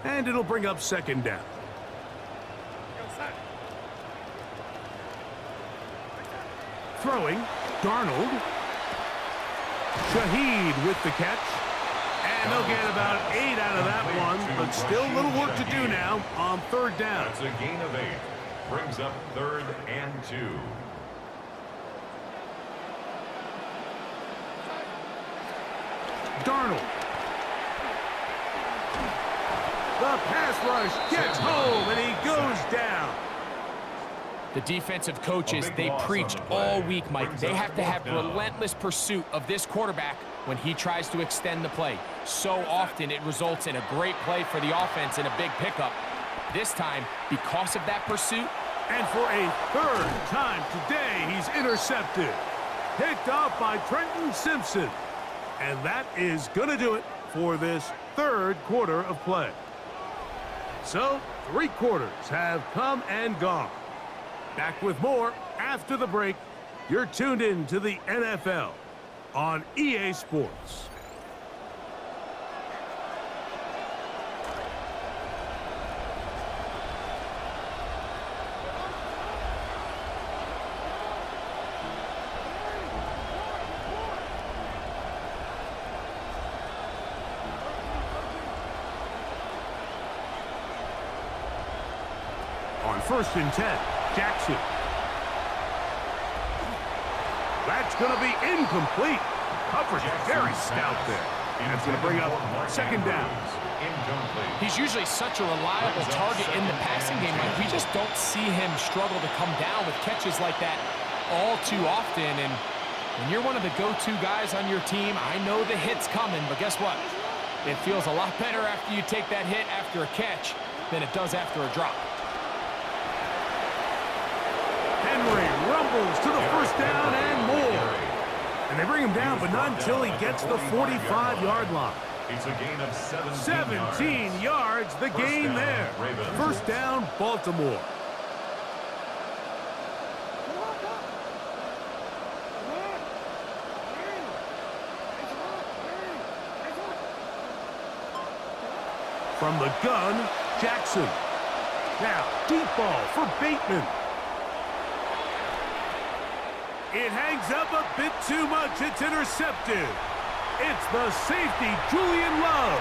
and it'll bring up second down. Throwing, Darnold. Shaheed with the catch. And they'll get about 8 out of that one, but still a little work to do now on third down. That's a gain of 8. Brings up 3rd and 2. Darnold. The pass rush gets home, and he goes down. The defensive coaches, they preach all week, Mike. They have to have relentless pursuit of this quarterback when he tries to extend the play. So often it results in a great play for the offense and a big pickup. This time, because of that pursuit. And for a third time today, he's intercepted. Picked off by Trenton Simpson. And that is going to do it for this third quarter of play. So, 3 quarters have come and gone. Back with more after the break. You're tuned in to the NFL on EA Sports. On 1st and 10, Jackson. That's going to be incomplete. Coverage is very stout there. And it's going to bring up second down. He's usually such a reliable target in the passing game. Like, we just don't see him struggle to come down with catches like that all too often. And when you're one of the go-to guys on your team, I know the hit's coming, but guess what? It feels a lot better after you take that hit after a catch than it does after a drop. Henry rumbles to the first down and more. And they bring him down, but not until he gets the 45-yard line. It's a gain of 17 yards, the gain there. First down, Baltimore. From the gun, Jackson. Now, deep ball for Bateman. It hangs up a bit too much. It's intercepted. It's the safety, Julian Love.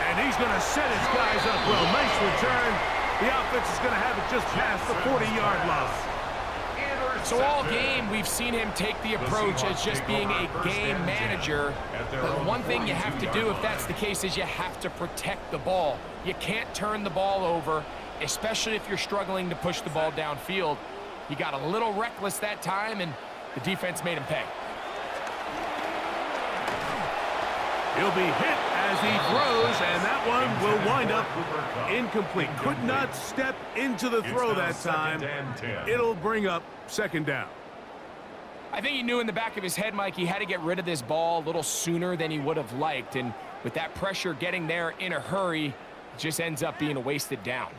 And he's going to set his guys up well. Nice return. The offense is going to have it just past the 40-yard line. So all game, we've seen him take the approach as just being a game manager. But one thing you have to do if that's the case is you have to protect the ball. You can't turn the ball over, especially if you're struggling to push the ball downfield. He got a little reckless that time, and the defense made him pay. He'll be hit as he throws, and that one will wind up incomplete. Could not step into the throw that time. It'll bring up second down. I think he knew in the back of his head, Mike, he had to get rid of this ball a little sooner than he would have liked. And with that pressure getting there in a hurry, it just ends up being a wasted down.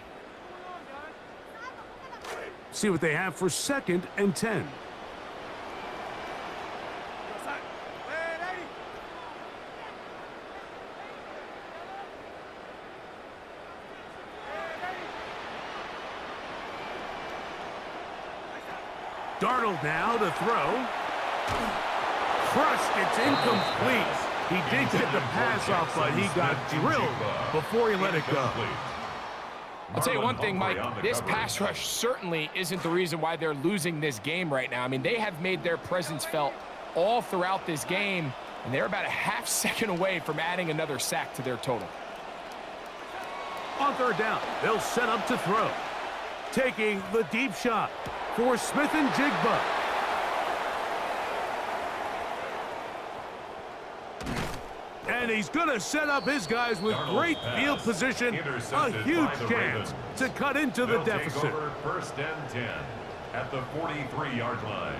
See what they have for 2nd and 10. Darnold now to throw. Crushed, it's incomplete. He did get the pass off, but he got drilled before he let it go. I'll tell you one thing, Mike, this pass rush certainly isn't the reason why they're losing this game right now. I mean, they have made their presence felt all throughout this game, and they're about a half second away from adding another sack to their total. On third down, they'll set up to throw. Taking the deep shot for Smith and Jigba. And he's going to set up his guys with great field position. A huge chance to cut into the deficit. 1st and 10 at the 43-yard line.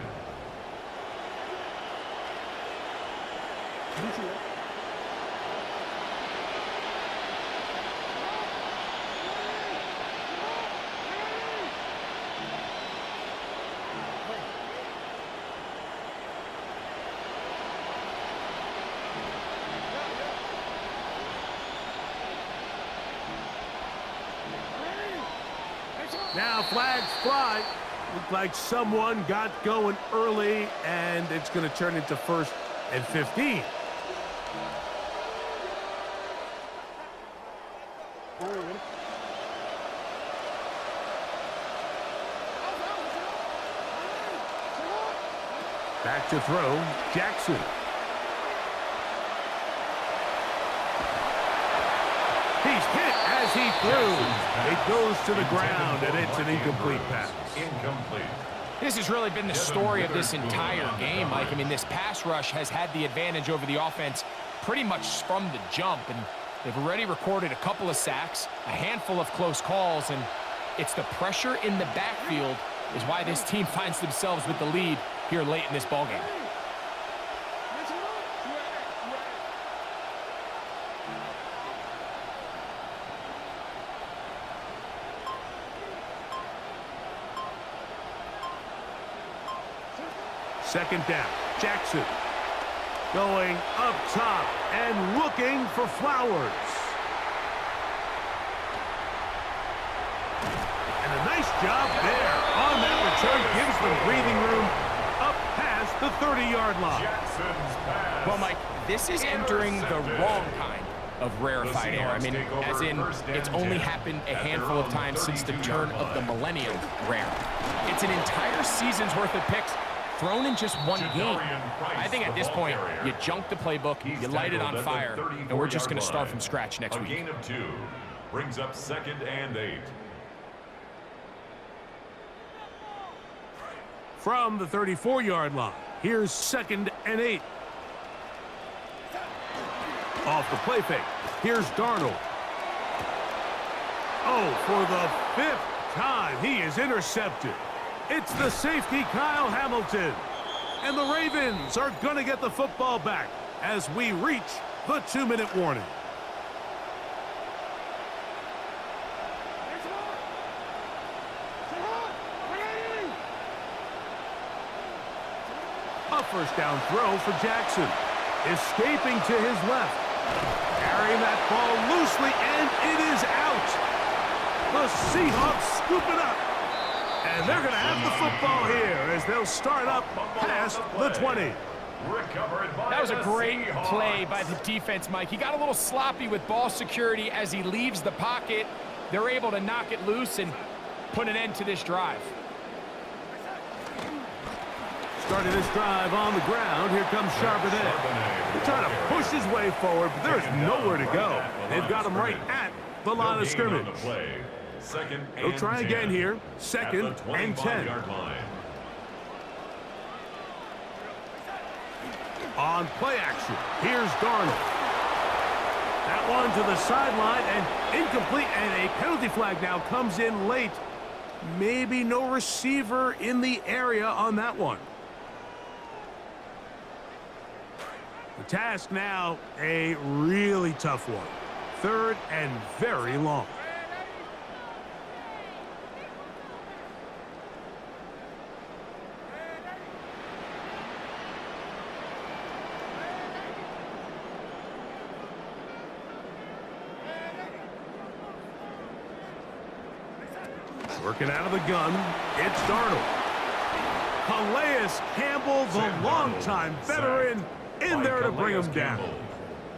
Now flags fly. Looked like someone got going early, and it's going to turn into 1st and 15. Back to throw, Jackson. He's hit as he threw. It goes to the ground, and it's an incomplete pass. Incomplete. This has really been the story of this entire game, Mike. I mean, this pass rush has had the advantage over the offense pretty much from the jump, and they've already recorded a couple of sacks, a handful of close calls, and it's the pressure in the backfield is why this team finds themselves with the lead here late in this ballgame. Second down, Jackson going up top and looking for Flowers. And a nice job there on that return. Gives them breathing room up past the 30-yard line. Jackson's pass. Well, Mike, this is entering the wrong kind of rarefied air. I mean, as in, it's only happened a handful of times since the turn of the millennium rare. It's an entire season's worth of picks thrown in just one game. I think at this point, you junk the playbook, you light it on fire, and we're just going to start from scratch next week. A gain of 2 brings up 2nd and 8. From the 34-yard line, here's 2nd and 8. Off the play fake, here's Darnold. Oh, for the 5th time, he is intercepted. It's the safety, Kyle Hamilton. And the Ravens are going to get the football back as we reach the 2-minute warning. A first down throw for Jackson. Escaping to his left. Carrying that ball loosely, and it is out. The Seahawks scoop it up. And they're going to have the football here as they'll start up past the 20. That was a great play by the defense, Mike. He got a little sloppy with ball security as he leaves the pocket. They're able to knock it loose and put an end to this drive. Starting this drive on the ground, here comes Charbonnet. He's trying to push his way forward, but there's nowhere to go. They've got him right at the line of scrimmage. They'll try again here, 2nd and 10. On play action, here's Darnold. That one to the sideline and incomplete, and a penalty flag now comes in late. Maybe no receiver in the area on that one. The task now, a really tough one. 3rd and very long. Working out of the gun, it's Darnold. Calais Campbell, the longtime veteran, in there to bring him down.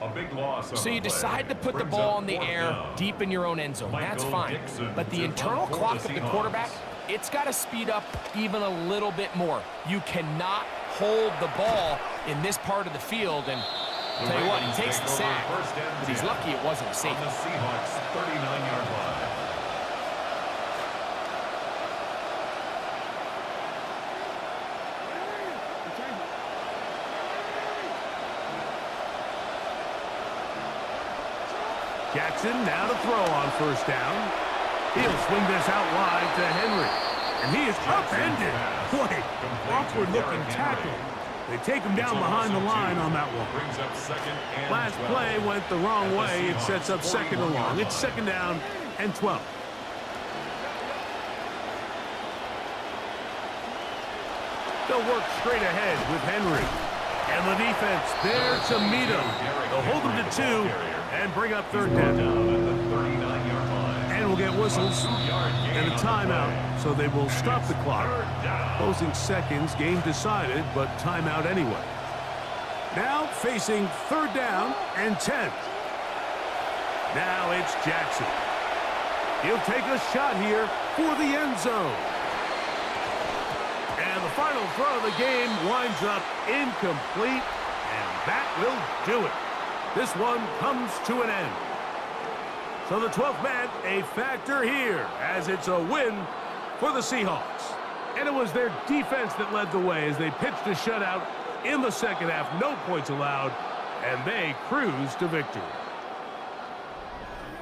A big loss. So you decide to put the ball in the air deep in your own end zone. That's fine. But the internal clock of the quarterback, it's got to speed up even a little bit more. You cannot hold the ball in this part of the field. And I'll tell you what, he takes the sack, but he's lucky it wasn't a safety. The Seahawks 39-yard line. Jackson now to throw on first down. He'll swing this out wide to Henry. And he is upended. Boy, awkward-looking tackle. They take him down behind the line on that one. Last play went the wrong way. It sets up 2nd and long. It's 2nd down and 12. They'll work straight ahead with Henry. And the defense there to meet him. They'll hold him to 2 and bring up 3rd down. And we'll get whistles and a timeout, so they will stop the clock. Closing seconds, game decided, but timeout anyway. Now facing 3rd down and 10. Now it's Jackson. He'll take a shot here for the end zone. And the final throw of the game winds up incomplete, and that will do it. This one comes to an end. So the 12th man, a factor here, as it's a win for the Seahawks. And it was their defense that led the way as they pitched a shutout in the second half. No points allowed, and they cruised to victory.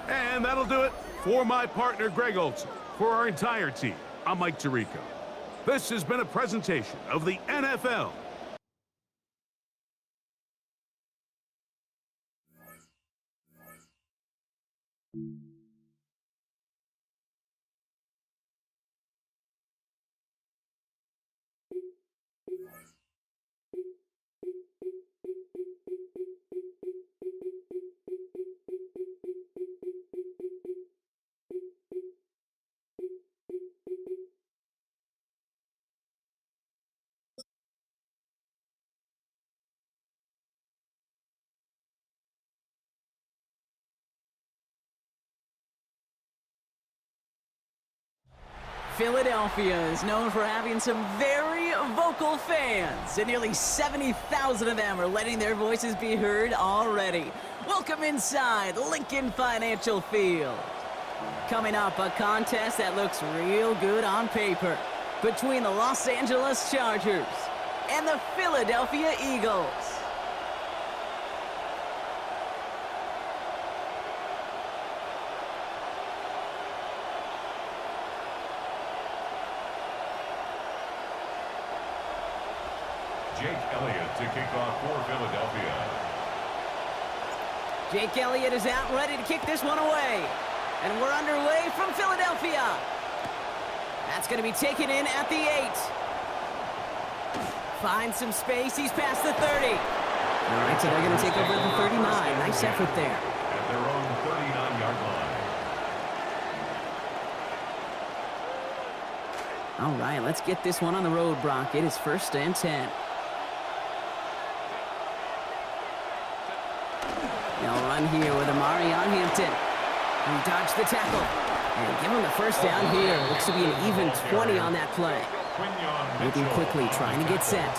And that'll do it for my partner, Greg Olson. For our entire team, I'm Mike Tirico. This has been a presentation of the NFL. Philadelphia is known for having some very vocal fans, and nearly 70,000 of them are letting their voices be heard already. Welcome inside Lincoln Financial Field. Coming up, a contest that looks real good on paper between the Los Angeles Chargers and the Philadelphia Eagles. Jake Elliott to kick off for Philadelphia. Jake Elliott is out ready to kick this one away. And we're underway from Philadelphia. That's going to be taken in at the 8. Finds some space. He's past the 30. All right, so they're going to take over the 39. Nice effort there. At their own 39-yard line. All right, let's get this one on the road, Brock. It is 1st and 10. They'll run here with Amari on Hampton. He dodged the tackle. And give him the 1st down here. Looks to be an even 20 on that play. Moving quickly, trying to get set.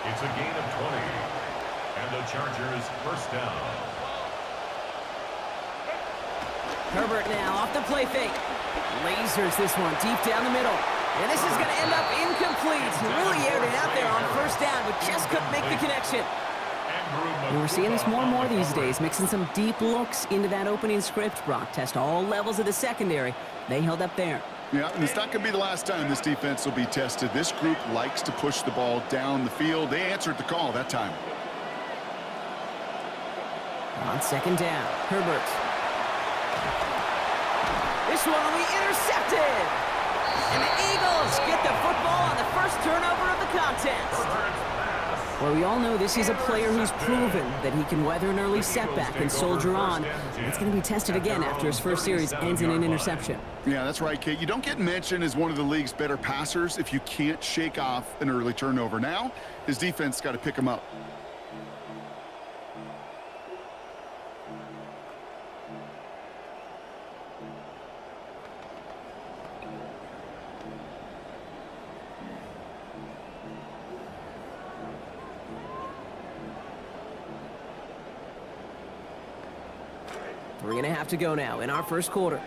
It's a gain of 20. And the Chargers 1st down. Herbert now off the play fake. Lasers this one deep down the middle. And this is going to end up incomplete. Really aired it out there on 1st down, but just couldn't make the connection. And we're seeing this more and more these days, mixing some deep looks into that opening script, Brock. Test all levels of the secondary. They held up there. Yeah, and it's not going to be the last time this defense will be tested. This group likes to push the ball down the field. They answered the call that time. On 2nd down, Herbert. This one will be intercepted. And the Eagles get the football on the first turnover of the contest. Well, we all know this is a player who's proven that he can weather an early setback and soldier on. It's going to be tested again after his first series ends in an interception. Yeah, that's right, Kate. You don't get mentioned as one of the league's better passers if you can't shake off an early turnover. Now, his defense got to pick him up. We're going to have to go now in our first quarter.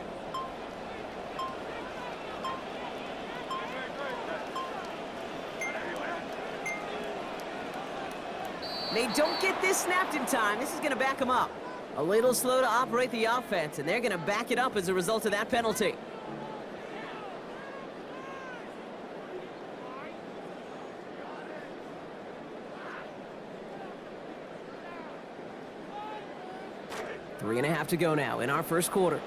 They don't get this snapped in time. This is going to back them up. A little slow to operate the offense, and they're going to back it up as a result of that penalty. We're going to have to go now in our first quarter.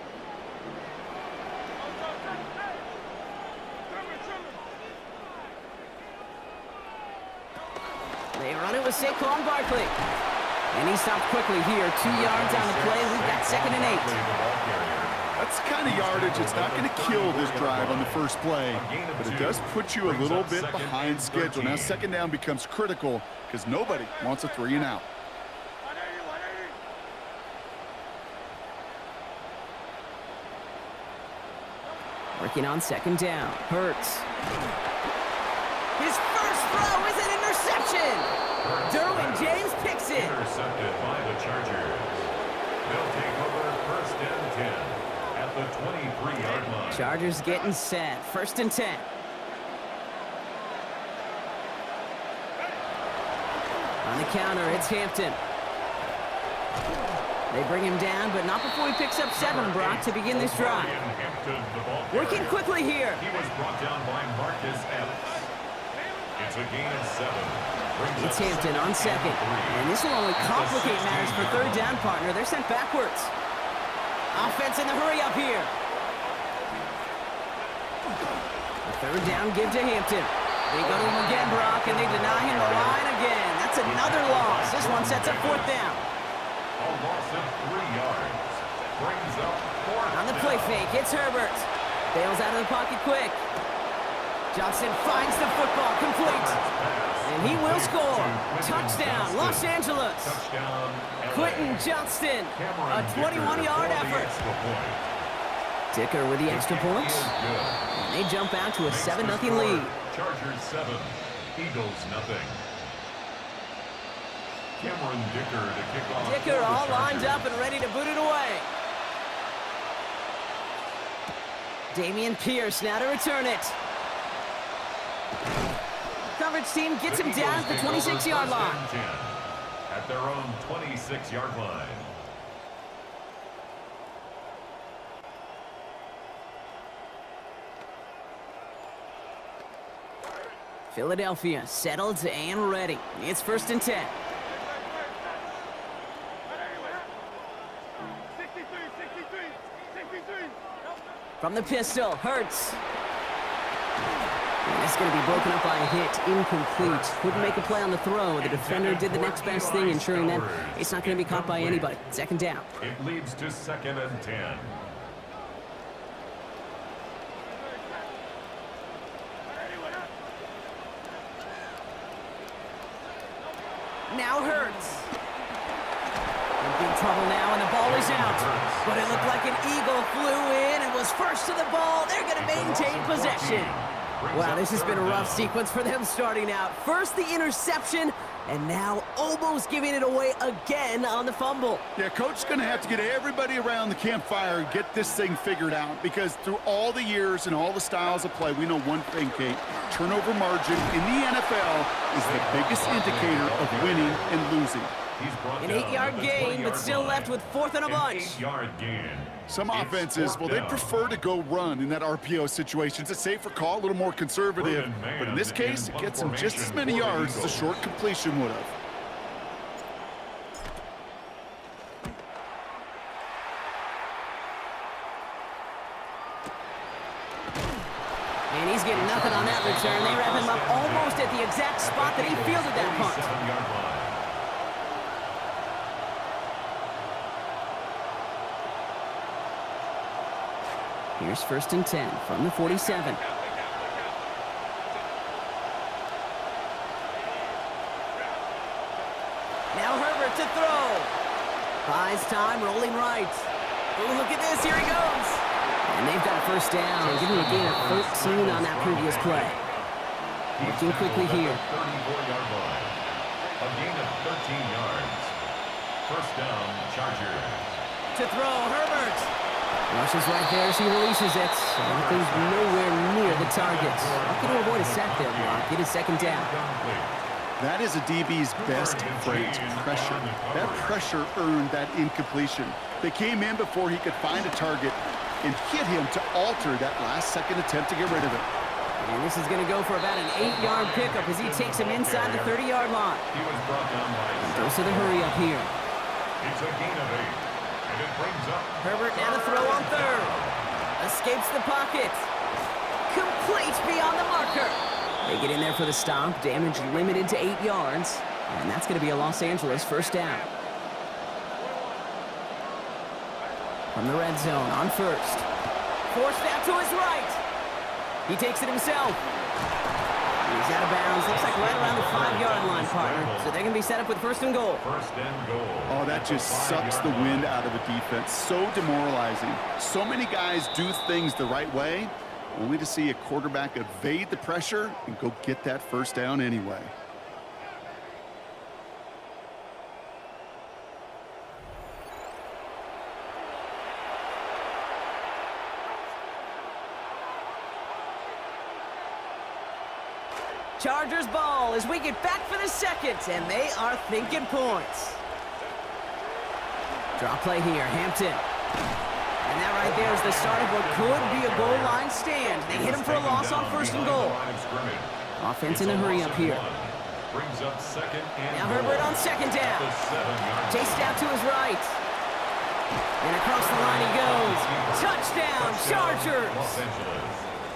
They run it with Saquon Barkley. And he stopped quickly here. 2 yards on the play. We've got 2nd and 8. That's That's the kind of yardage that's not going to kill this drive on the first play, but it does put you a little bit behind schedule. Now second down becomes critical because nobody wants a 3 and out. Working on second down. Hurts. His first throw is an interception. Derwin James picks it. Intercepted by the Chargers. They'll take over first and 10 at the 23-yard line. Chargers getting set. First and 10. On the counter, it's Hampton. They bring him down, but not before he picks up 7, Brock, to begin this drive. Working quickly here. He was brought down by Marcus Epps. It's a gain of 7. It's Hampton on second. And this will only complicate matters for third down, partner. They're sent backwards. Offense in the hurry up here. The third down give to Hampton. They go to him again, Brock, and they deny him the line again. That's another loss. This one sets up fourth down. A loss of 3 yards. Brings up fourth On the play fake, it's Herbert. Bails out of the pocket quick. Johnson finds the football, complete. And he will score. Touchdown, Los Angeles. Touchdown, LA. Quentin Johnston, a 21-yard effort. Dicker with the extra points. And they jump out to a 7-0 lead. Chargers 7, Eagles nothing. Cameron Dicker to kick off. Dicker all lined up and ready to boot it away. Damian Pierce now to return it. Coverage team gets him down at the 26-yard line. At their own 26-yard line. Philadelphia settled and ready. It's first and 10. From the pistol, Hurts. It's going to be broken up by a hit, incomplete. Couldn't make a play on the throw. The defender did the next best thing, ensuring that it's not going to be caught by anybody. Second down. It leads to second and 10. Now Hurts. In big trouble now, and the ball is out. But it looked like an eagle flew in and was first to the ball. They're going to maintain possession. Wow, this has been a rough sequence for them starting out. First the interception, and now almost giving it away again on the fumble. Yeah, coach's going to have to get everybody around the campfire and get this thing figured out, because through all the years and all the styles of play, we know one thing, Kate. Turnover margin in the NFL is the biggest indicator of winning and losing. An 8-yard gain, but still left with fourth and a bunch. 8-yard gain. Some offenses, well, they prefer to go run in that RPO situation. It's a safer call, a little more conservative. But in this case, it gets them just as many yards as a short completion would have. And he's getting nothing on that return. They wrap him up almost at the exact spot that he fielded that punt. Here's first and 10 from the 47. Now Herbert to throw. Buys time, rolling right. Oh, look at this, here he goes. And they've got a first down, giving a gain of 13 on that previous play. Looking quickly here. 34-yard line. A gain of 13 yards. First down, Chargers. To throw, Herbert. Rushes right there as he releases it. That goes nowhere near the target. How can he avoid a sack there, Brock? Get his second down. That is a DB's best trait, pressure. That pressure earned that incompletion. They came in before he could find a target and hit him to alter that last-second attempt to get rid of it. And this is going to go for about an 8-yard pickup as he takes him inside the 30-yard line. He was brought down by Goes to the hurry up here. It's a gain of 8. And it brings up Herbert now to throw on third. Escapes the pocket. Complete beyond the marker. They get in there for the stop. Damage limited to 8 yards. And that's going to be a Los Angeles first down. From the red zone on first. Forced out to his right. He takes it himself. He's out of bounds. Looks like right around the 5-yard line, partner. So they're going to be set up with first and goal. First and goal. Oh, that just sucks the wind out of a defense. So demoralizing. So many guys do things the right way, only to see a quarterback evade the pressure and go get that first down anyway. Chargers ball as we get back for the second, and they are thinking points. Draw play here, Hampton. And that right there is the start of what could be a goal line stand. They hit him for a loss on first and goal. Offense in a hurry up here. Brings up second and Now Herbert on second down. Chased out to his right. And across the line he goes. Touchdown, Chargers!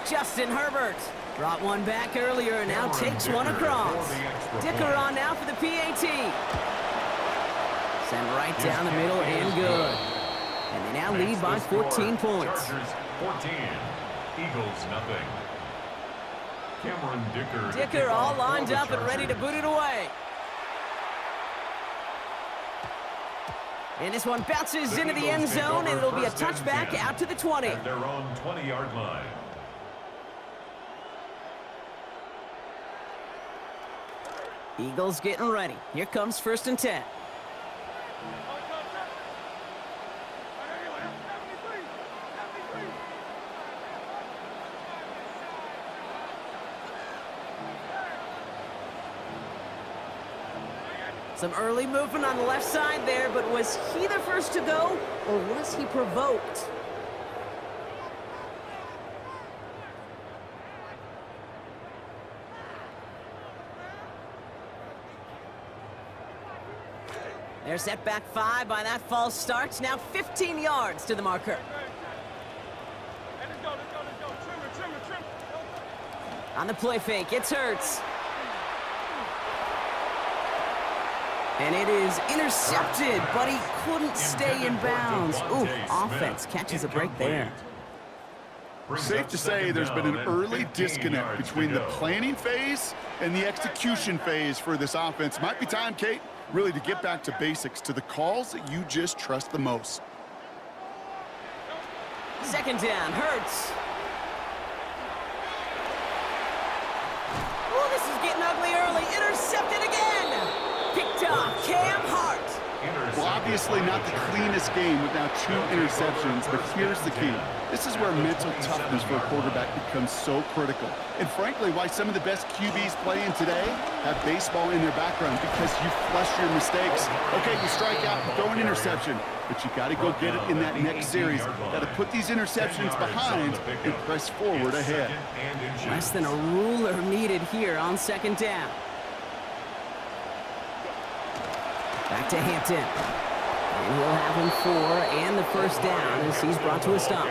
Justin Herbert brought one back earlier and now takes one across. Dicker on now for the PAT. Sent right down the middle and good. And they now lead by 14 points. Chargers 14, Eagles nothing. Cameron Dicker. Dicker all lined up and ready to boot it away. And this one bounces into the end zone, and it'll be a touchback out to the 20. At their own 20-yard line. Eagles getting ready. Here comes first and 10. Some early movement on the left side there, but was he the first to go, or was he provoked? They're set back 5 by that false start. Now 15 yards to the marker. On the play fake, it's Hurts. And it is intercepted, but he couldn't stay in bounds. Ooh, offense catches a break there. Safe to say there's been an early disconnect between the planning phase and the execution phase for this offense. Might be time, Kate, really to get back to basics, to the calls that you just trust the most. Second down, Hurts. Oh, this is getting ugly early. Intercepted again. Picked off, Cam Hart. Well, obviously not the cleanest game with now 2 interceptions, but here's the key. This is where mental toughness for a quarterback becomes so critical. And frankly, why some of the best QBs playing today have baseball in their background, because you flush your mistakes. Okay, you strike out, throw an interception, but you got to go get it in that next series. Got to put these interceptions behind and press forward ahead. Less than a ruler needed here on second down. Back to Hampton. And he'll have him 4 and the first down as he's brought to a stop.